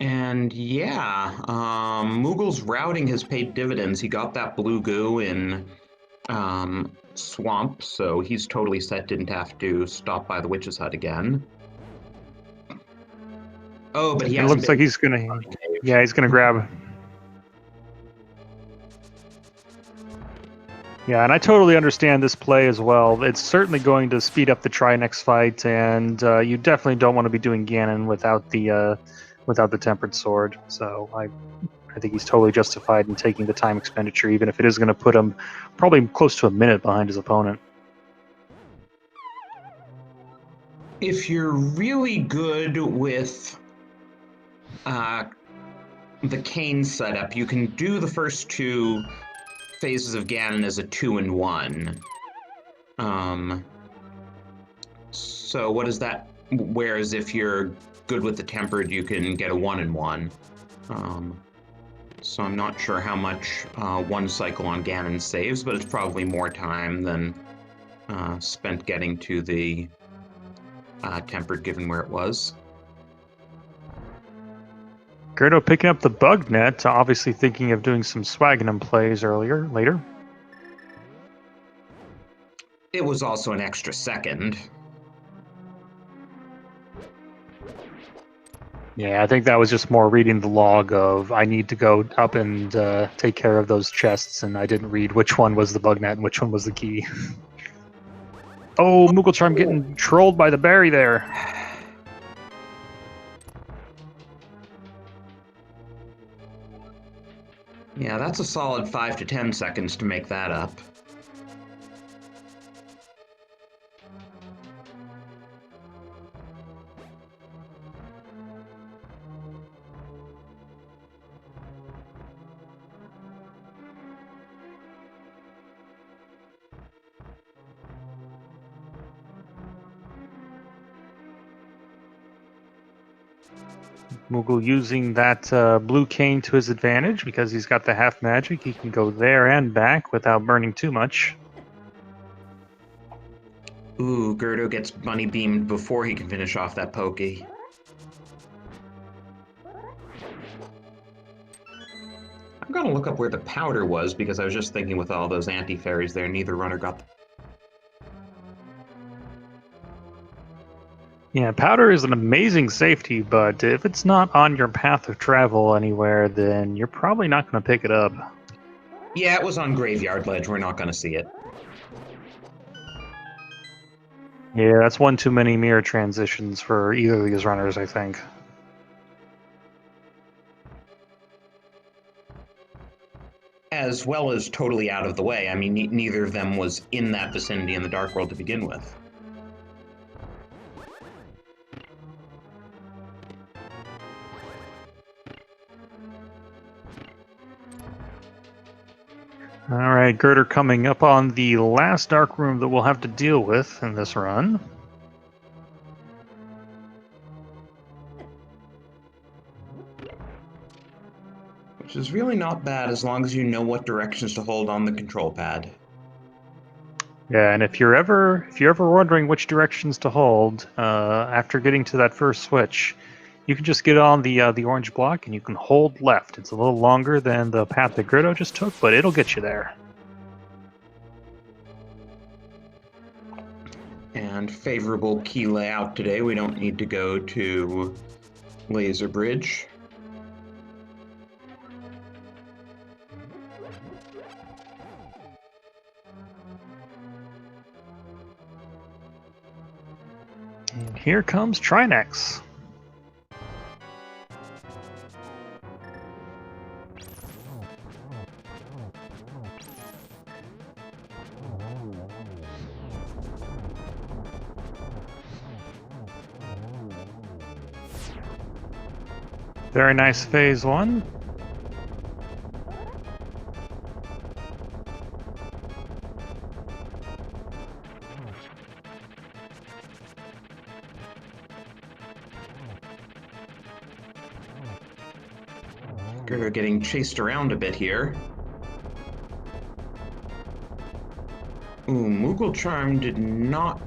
And yeah, Moogle's routing has paid dividends. He got that blue goo in Swamp, so he's totally set, didn't have to stop by the witch's hut again. Oh, but he It looks like he's gonna... Yeah, he's gonna grab... Yeah, and I totally understand this play as well. It's certainly going to speed up the try-next fight, and you definitely don't want to be doing Ganon without the tempered sword. So I think he's totally justified in taking the time expenditure, even if it is going to put him probably close to a minute behind his opponent. If you're really good with the Kane setup, you can do the first two phases of Ganon as a 2-in-1. So what is that? Whereas if you're good with the tempered, you can get a 1-in-1. So I'm not sure how much one cycle on Ganon saves, but it's probably more time than spent getting to the tempered, given where it was. g3rd0 picking up the bug net, obviously thinking of doing some Swagnum plays later. It was also an extra second. Yeah, I think that was just more reading the log of I need to go up and take care of those chests, and I didn't read which one was the bug net and which one was the key. Oh, mooglecharm getting trolled by the berry there. Yeah, that's a solid 5 to 10 seconds to make that up. Moogle using that blue cane to his advantage because he's got the half magic. He can go there and back without burning too much. Ooh, g3rd0 gets bunny beamed before he can finish off that pokey. I'm gonna look up where the powder was because I was just thinking with all those anti-fairies there, neither runner got the... Yeah, powder is an amazing safety, but if it's not on your path of travel anywhere, then you're probably not going to pick it up. Yeah, it was on Graveyard Ledge. We're not gonna see it. Yeah, that's one too many mirror transitions for either of these runners, I think. As well as totally out of the way. I mean, neither of them was in that vicinity in the Dark World to begin with. Alright, g3rd coming up on the last dark room that we'll have to deal with in this run. which is really not bad as long as you know what directions to hold on the control pad. Yeah, and if you're ever wondering which directions to hold, after getting to that first switch, you can just get on the orange block and you can hold left. It's a little longer than the path that g3rd0 just took, but it'll get you there. And favorable key layout today. We don't need to go to Laser Bridge. And here comes Trinex. Very nice phase one. g3rd0 getting chased around a bit here. Ooh, mooglecharm did not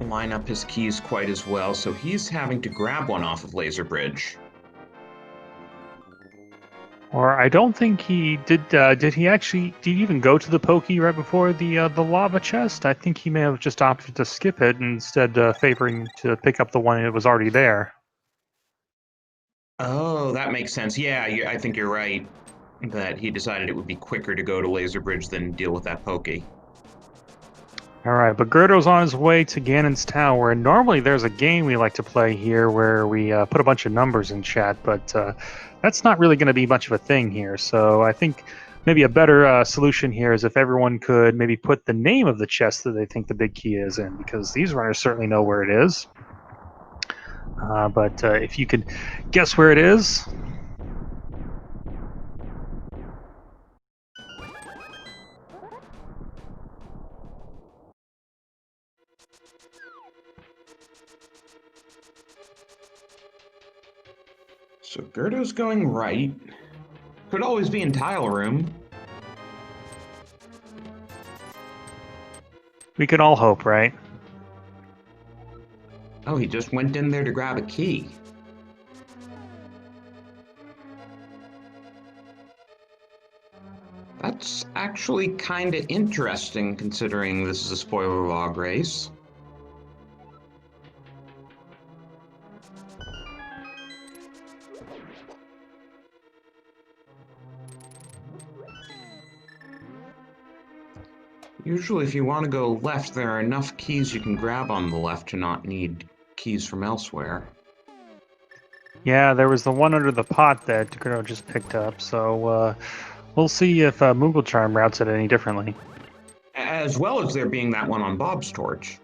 line up his keys quite as well, so he's having to grab one off of Laser Bridge. Or I don't think he did. Did he even go to the pokey right before the lava chest? I think he may have just opted to skip it instead, favoring to pick up the one that was already there. Oh, that makes sense. Yeah, I think you're right that he decided it would be quicker to go to Laser Bridge than deal with that pokey. All right, but g3rd0's on his way to Ganon's Tower, and normally there's a game we like to play here where we put a bunch of numbers in chat, but that's not really going to be much of a thing here. So I think maybe a better solution here is if everyone could maybe put the name of the chest that they think the big key is in, because these runners certainly know where it is. But if you could guess where it is. So g3rd0's going right. Could always be in tile room. We can all hope, right? Oh, he just went in there to grab a key. That's actually kind of interesting considering this is a spoiler log race. Usually if you want to go left, there are enough keys you can grab on the left to not need keys from elsewhere. Yeah, there was the one under the pot that g3rd0 just picked up, so we'll see if mooglecharm routes it any differently. As well as there being that one on Bob's torch.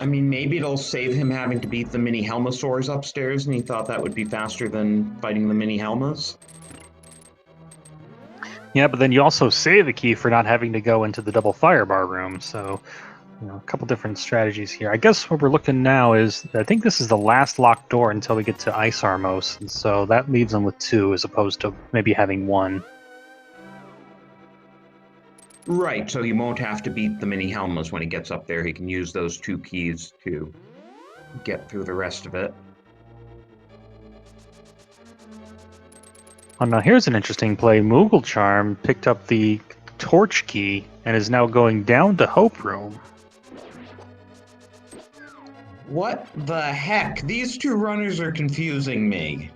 I mean, maybe it'll save him having to beat the mini Helmasaurs upstairs, and he thought that would be faster than fighting the mini Helmas. Yeah, but then you also save the key for not having to go into the double firebar room, so a couple different strategies here. I guess what we're looking now is, I think this is the last locked door until we get to Ice Armos, and so that leaves them with 2 as opposed to maybe having 1. Right, so he won't have to beat the mini Helmas when he gets up there. He can use those 2 keys to get through the rest of it. Oh, now here's an interesting play. mooglecharm picked up the torch key and is now going down to Hope Room. What the heck? These 2 runners are confusing me.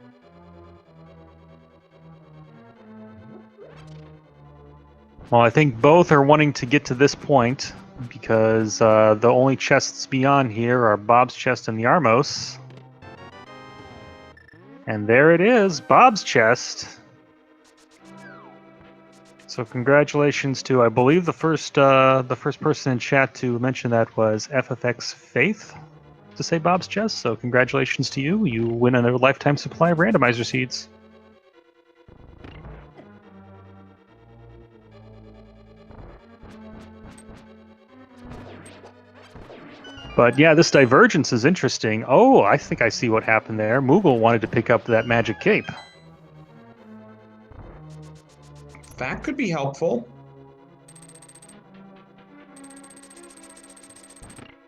Well, I think both are wanting to get to this point because the only chests beyond here are Bob's chest and the Armos. And there it is, Bob's chest. So congratulations to, I believe, the first person in chat to mention that was FFX Faith to say Bob's chest. So congratulations to you. You win a lifetime supply of randomizer seeds. But yeah, this divergence is interesting. Oh, I think I see what happened there. Moogle wanted to pick up that magic cape. That could be helpful.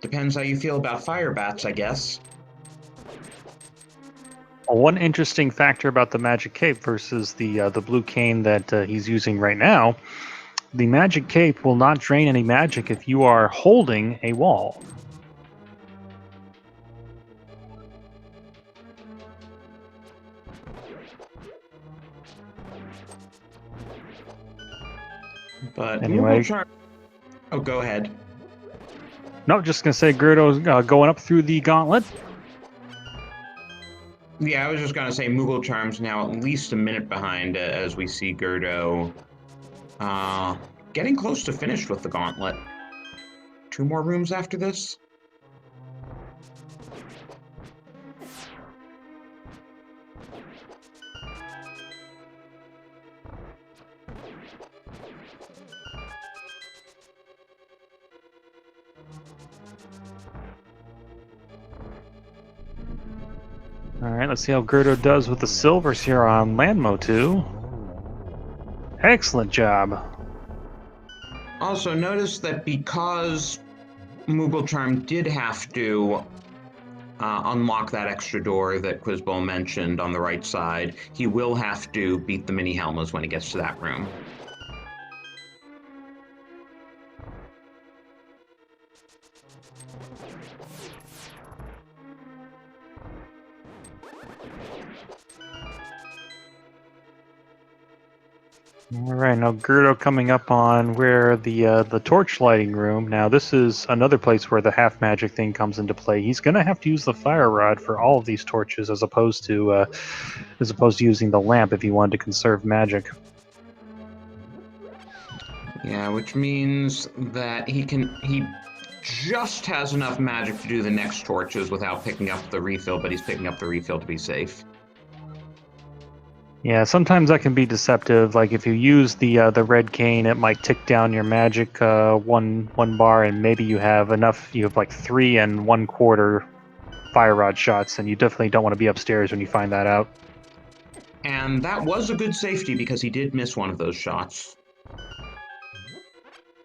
Depends how you feel about fire bats, I guess. One interesting factor about the magic cape versus the blue cane that he's using right now, the magic cape will not drain any magic if you are holding a wall. But Anyway. Mooglecharm... Oh, go ahead. No, just gonna say g3rd0's going up through the gauntlet. Yeah, I was just gonna say Mooglecharm's now at least a minute behind as we see g3rd0 getting close to finished with the gauntlet. 2 more rooms after this? Alright, let's see how g3rd0 does with the silvers here on Landmo 2. Excellent job. Also, notice that because Mooglecharm did have to unlock that extra door that Quizbo mentioned on the right side, he will have to beat the mini Helmas when he gets to that room. Alright, now g3rd0 coming up on where the torch lighting room. Now this is another place where the half magic thing comes into play. He's gonna have to use the fire rod for all of these torches as opposed to using the lamp if he wanted to conserve magic. Yeah, which means that he just has enough magic to do the next torches without picking up the refill, but he's picking up the refill to be safe. Yeah, sometimes that can be deceptive. Like if you use the red cane, it might tick down your magic one bar, and maybe you have enough. You have like 3 1/4 fire rod shots, and you definitely don't want to be upstairs when you find that out. And that was a good safety because he did miss one of those shots.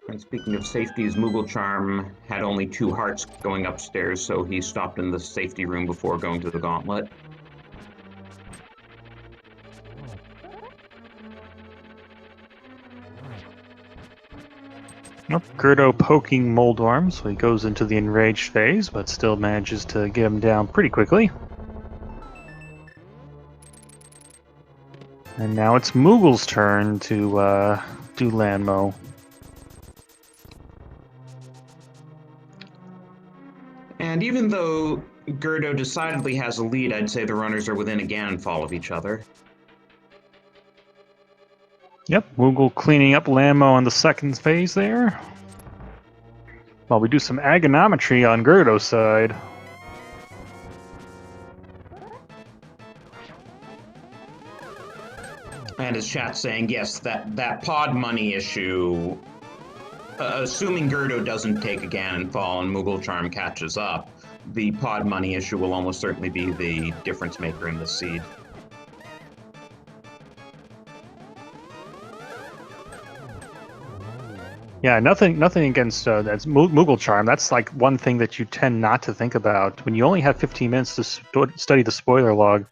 And speaking of safeties, Mooglecharm had only 2 hearts going upstairs, so he stopped in the safety room before going to the gauntlet. Nope, g3rd0 poking Moldorm, so he goes into the enraged phase, but still manages to get him down pretty quickly. And now it's Moogle's turn to do Landmo. And even though g3rd0 decidedly has a lead, I'd say the runners are within a Ganonfall of each other. Yep, Moogle cleaning up Landmo on the second phase there. While we do some agonometry on g3rd0's side. And his chat's saying, yes, that pod money issue, assuming g3rd0 doesn't take a Ganonfall and Mooglecharm catches up, the pod money issue will almost certainly be the difference maker in this seed. Yeah, nothing against that's Mooglecharm. That's like one thing that you tend not to think about. When you only have 15 minutes to study the spoiler log,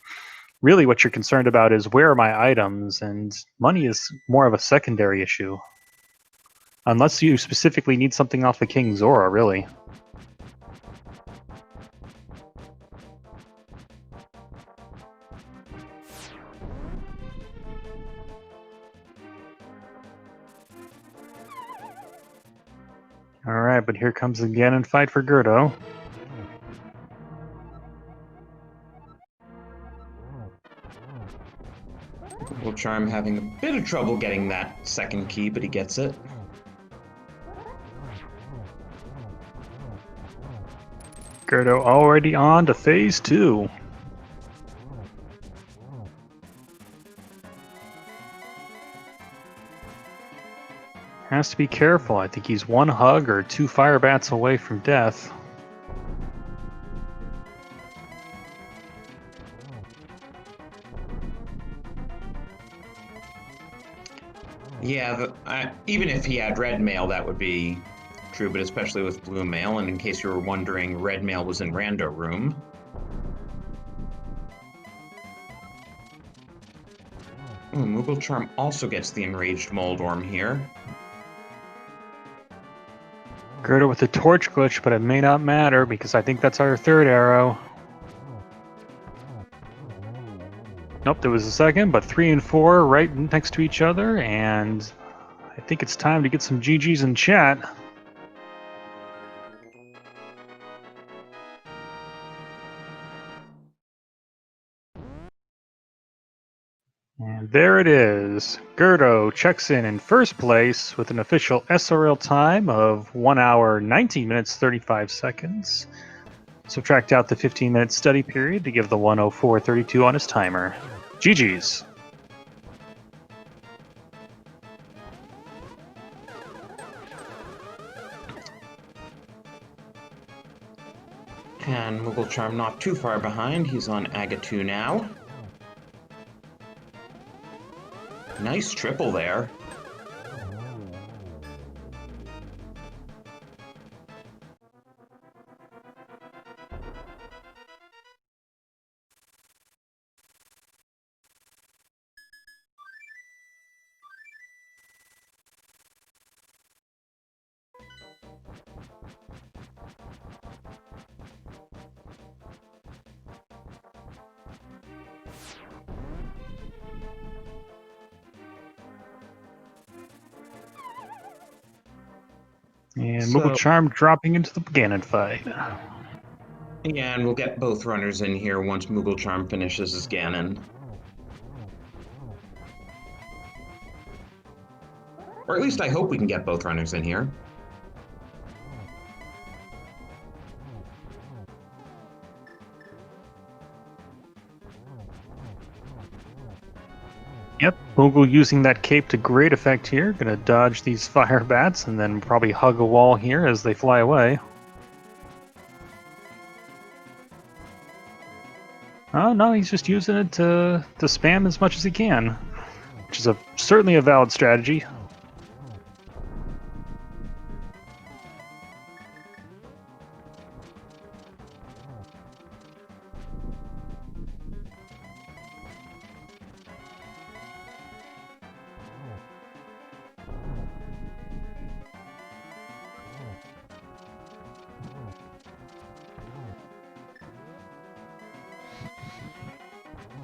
really what you're concerned about is where are my items, and money is more of a secondary issue. Unless you specifically need something off the King Zora, really. Alright, but here comes the Ganon fight for g3rd0. Mooglecharm having a bit of trouble getting that second key, but he gets it. g3rd0 already on to phase 2. Has to be careful. I think he's 1 hug or 2 fire bats away from death. Yeah, even if he had red mail, that would be true, but especially with blue mail. And in case you were wondering, red mail was in Rando Room. Ooh, Moogle Charm also gets the Enraged Moldorm here. Gerda with the torch glitch, but it may not matter because I think that's our third arrow. Nope, there was a second, but 3 and 4 right next to each other, and I think it's time to get some GGs in chat. And there it is. Gerdo checks in first place with an official SRL time of 1 hour, 19 minutes, 35 seconds. Subtract out the 15-minute study period to give the 1:04:32 on his timer. GG's. And Moogle Charm not too far behind. He's on Aga 2 now. Nice triple there. And Moogle Charm dropping into the Ganon fight. Yeah, and we'll get both runners in here once Moogle Charm finishes his Ganon. Or at least I hope we can get both runners in here. Yep, Moogle using that cape to great effect here. Gonna dodge these fire bats and then probably hug a wall here as they fly away. Oh no, he's just using it to spam as much as he can, which is certainly a valid strategy.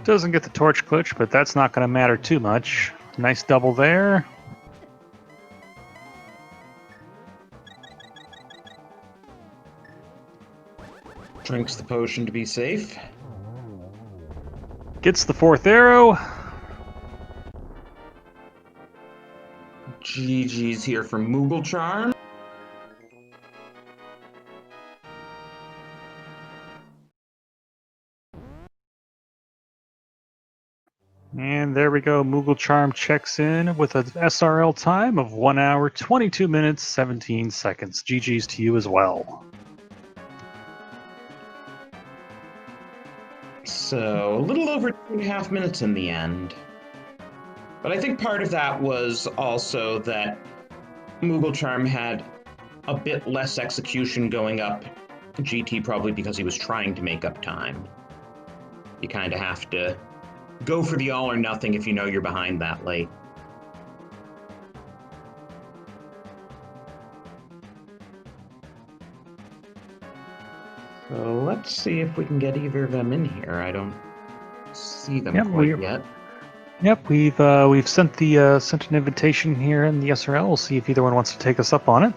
Doesn't get the torch glitch, but that's not going to matter too much. Nice double there. Drinks the potion to be safe. Gets the 4th arrow. GG's here from Moogle Charm. And there we go. Moogle Charm checks in with an SRL time of 1 hour, 22 minutes, 17 seconds. GG's to you as well. So, a little over 2.5 minutes in the end. But I think part of that was also that Moogle Charm had a bit less execution going up GT, probably because he was trying to make up time. You kind of have to go for the all or nothing if you know you're behind that late. So let's see if we can get either of them in here. I don't see them quite yet. Yep, we've sent an invitation here in the SRL. We'll see if either one wants to take us up on it.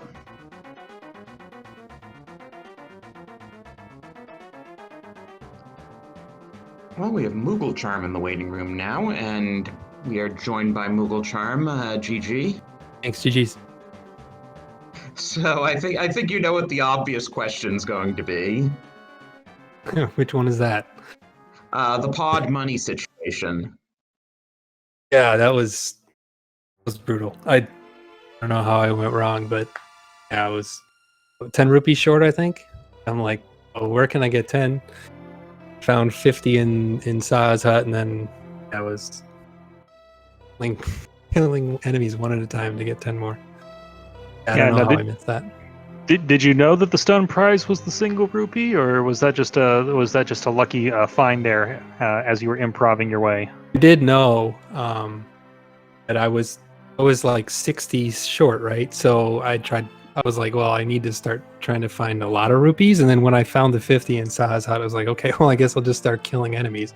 Well, we have Moogle Charm in the waiting room now, and we are joined by Moogle Charm, GG. Thanks, GG's. So I think you know what the obvious question's going to be. Which one is that? The pod money situation. Yeah, that was brutal. I don't know how I went wrong, but yeah, I was 10 rupees short, I think. I'm like, oh, where can I get 10? Found 50 in Sa's hut, and then I was like killing enemies one at a time to get 10 more. I Yeah, don't know now how I missed that. Did you know that the stone prize was the single rupee, or was that just a lucky find there as you were improving your way? I did know that I was like 60 short, right? So I was like, well, I need to start trying to find a lot of rupees. And then when I found the 50 and saw his hut, I was like, okay, well, I guess I'll just start killing enemies.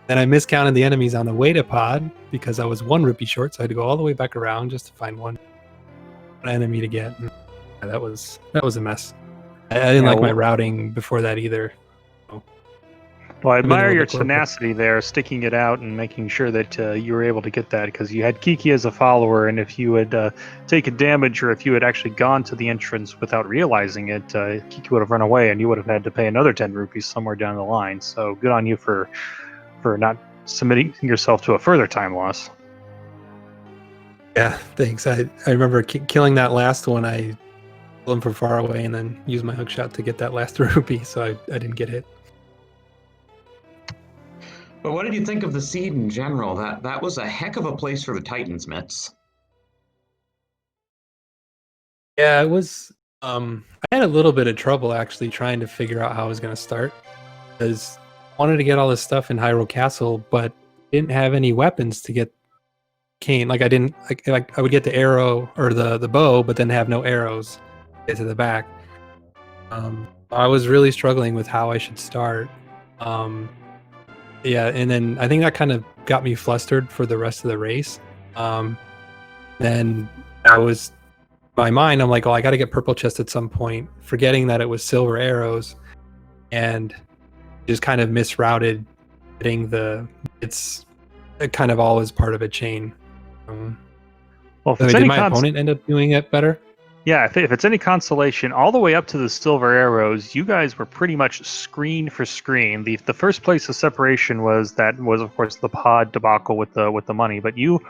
Then I miscounted the enemies on the way to pod because I was 1 rupee short, so I had to go all the way back around just to find one enemy to get. And that was a mess. I didn't like my routing before that either. Well, I I've been a admire little your bit quicker. tenacity there, sticking it out and making sure that you were able to get that, because you had Kiki as a follower, and if you had taken damage or if you had actually gone to the entrance without realizing it, Kiki would have run away and you would have had to pay another 10 rupees somewhere down the line. So good on you for not submitting yourself to a further time loss. Yeah, thanks. I remember killing that last one. I killed him from far away and then used my hook shot to get that last rupee, so I didn't get hit. But what did you think of the seed in general? That was a heck of a place for the Titans mitts. Yeah, it was. I had a little bit of trouble actually trying to figure out how I was going to start, because I wanted to get all this stuff in Hyrule Castle, but didn't have any weapons to get cane. Like I didn't like I would get the arrow or the bow, but then have no arrows to get to the back. I was really struggling with how I should start. Yeah, and then I think that kind of got me flustered for the rest of the race. Then I was, my mind, I'm like, oh, I got to get purple chest at some point, forgetting that it was silver arrows, and just kind of misrouted getting it kind of all is part of a chain. Well, if I it's mean, any did my opponent end up doing it better? Yeah, if it's any consolation, all the way up to the silver arrows, you guys were pretty much screen for screen. The first place of separation was of course the pod debacle with the money, but you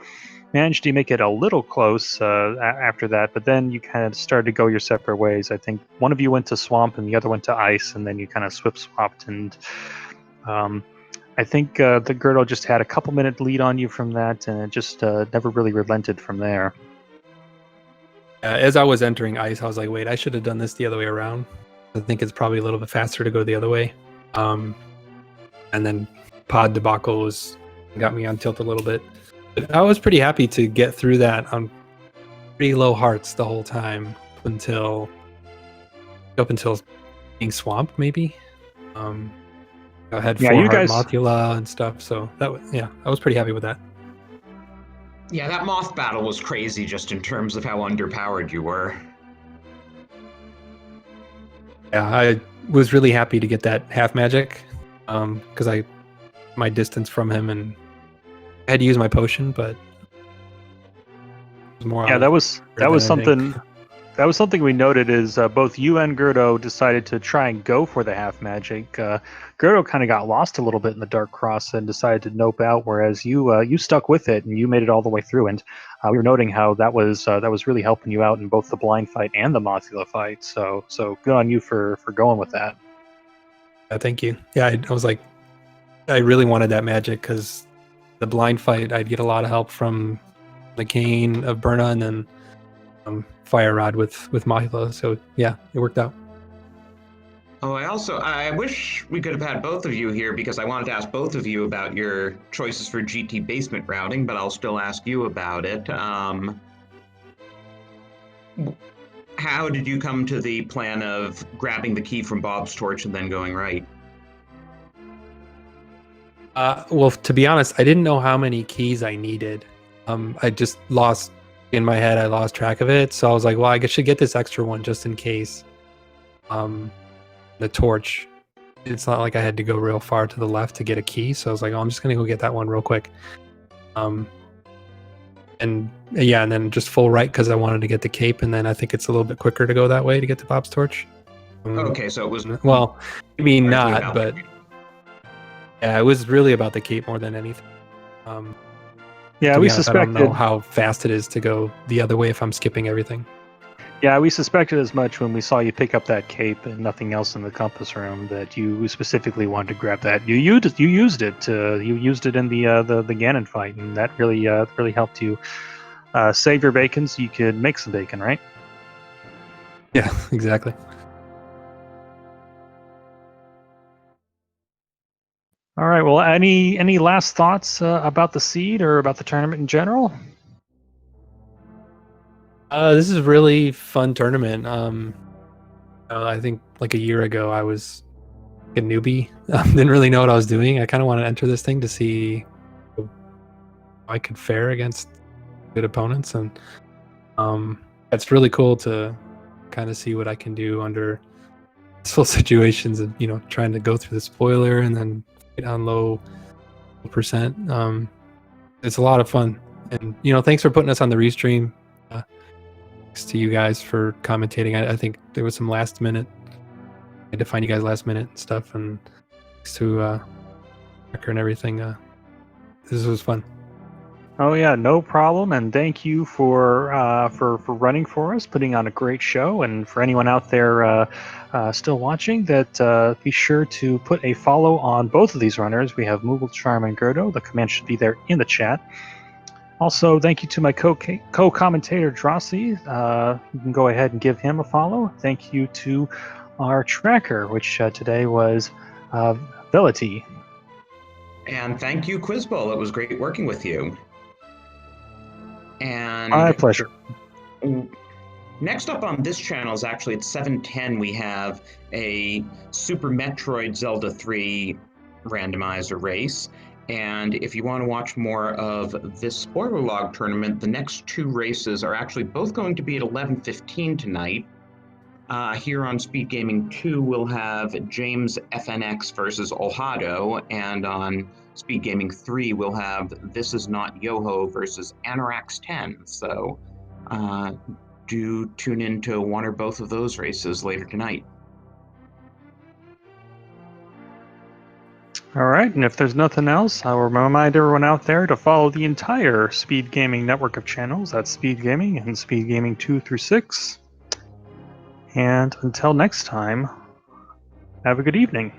managed to make it a little close after that. But then you kind of started to go your separate ways. I think one of you went to swamp and the other went to ice, and then you kind of swapped. And I think the Girdle just had a couple-minute lead on you from that, and it just never really relented from there. As I was entering ice, I was like, wait, I should have done this the other way around. I think it's probably a little bit faster to go the other way. And then pod debacle got me on tilt a little bit. But I was pretty happy to get through that on pretty low hearts the whole time up until being swamped, maybe. I had 4-heart Mothula and stuff, so I was pretty happy with that. Yeah, that moth battle was crazy just in terms of how underpowered you were. Yeah, I was really happy to get that half magic, because my distance from him, and I had to use my potion, but it was more. Yeah, that was something. That was something we noted is both you and Gerdo decided to try and go for the half magic. Gerdo kind of got lost a little bit in the Dark Cross and decided to nope out, whereas you stuck with it and you made it all the way through. And we were noting how that was really helping you out in both the blind fight and the Mothula fight. So good on you for going with that. Thank you. Yeah, I was like, I really wanted that magic because the blind fight, I'd get a lot of help from the Cane of Burna and then Fire Rod with Mothula. So yeah, it worked out. Oh, I wish we could have had both of you here because I wanted to ask both of you about your choices for GT basement routing, but I'll still ask you about it. How did you come to the plan of grabbing the key from Bob's torch and then going right? Well, to be honest, I didn't know how many keys I needed. I just lost in my head. I lost track of it, so I was like, well, I should get this extra one just in case. The torch. It's not like I had to go real far to the left to get a key, so I was like, oh, I'm just gonna go get that one real quick. And then just full right because I wanted to get the cape, and then I think it's a little bit quicker to go that way to get to Bob's torch. Okay, so it was well, I mean not, but yeah, it was really about the cape more than anything. We suspected. I don't know how fast it is to go the other way if I'm skipping everything. Yeah, we suspected as much when we saw you pick up that cape and nothing else in the compass room that you specifically wanted to grab that. You used it in the Ganon fight, and that really helped you save your bacon so you could make some bacon, right? Yeah, exactly. All right. Well, any last thoughts about the seed or about the tournament in general? This is a really fun tournament. I think like a year ago I was a newbie. Didn't really know what I was doing. I kind of want to enter this thing to see how I could fare against good opponents, and it's really cool to kind of see what I can do under stressful situations, and trying to go through the spoiler and then get on low percent. It's a lot of fun, and thanks for putting us on the restream. Thanks to you guys for commentating. I think there was some last minute. I had to find you guys last minute and stuff, and thanks to Wrecker and everything. This was fun. Oh yeah, no problem, and thank you for running for us, putting on a great show, and for anyone out there still watching, that be sure to put a follow on both of these runners. We have mooglecharm and g3rd0. The command should be there in the chat. Also, thank you to my co-commentator Drossi. You can go ahead and give him a follow. Thank you to our tracker, which today was Velity. And thank you, Quizbowl. It was great working with you. And My pleasure. Next up on this channel is actually at 7:10. We have a Super Metroid Zelda 3 randomizer race. And if you want to watch more of this spoiler log tournament, the next two races are actually both going to be at 11:15 tonight. Here on SpeedGaming 2, we'll have James FNX versus Olhado, and on SpeedGaming 3, we'll have This Is Not Yoho versus Anorax 10. So do tune into one or both of those races later tonight. All right, and if there's nothing else, I will remind everyone out there to follow the entire Speed Gaming network of channels. That's Speed Gaming and Speed Gaming 2 through 6. And until next time, have a good evening.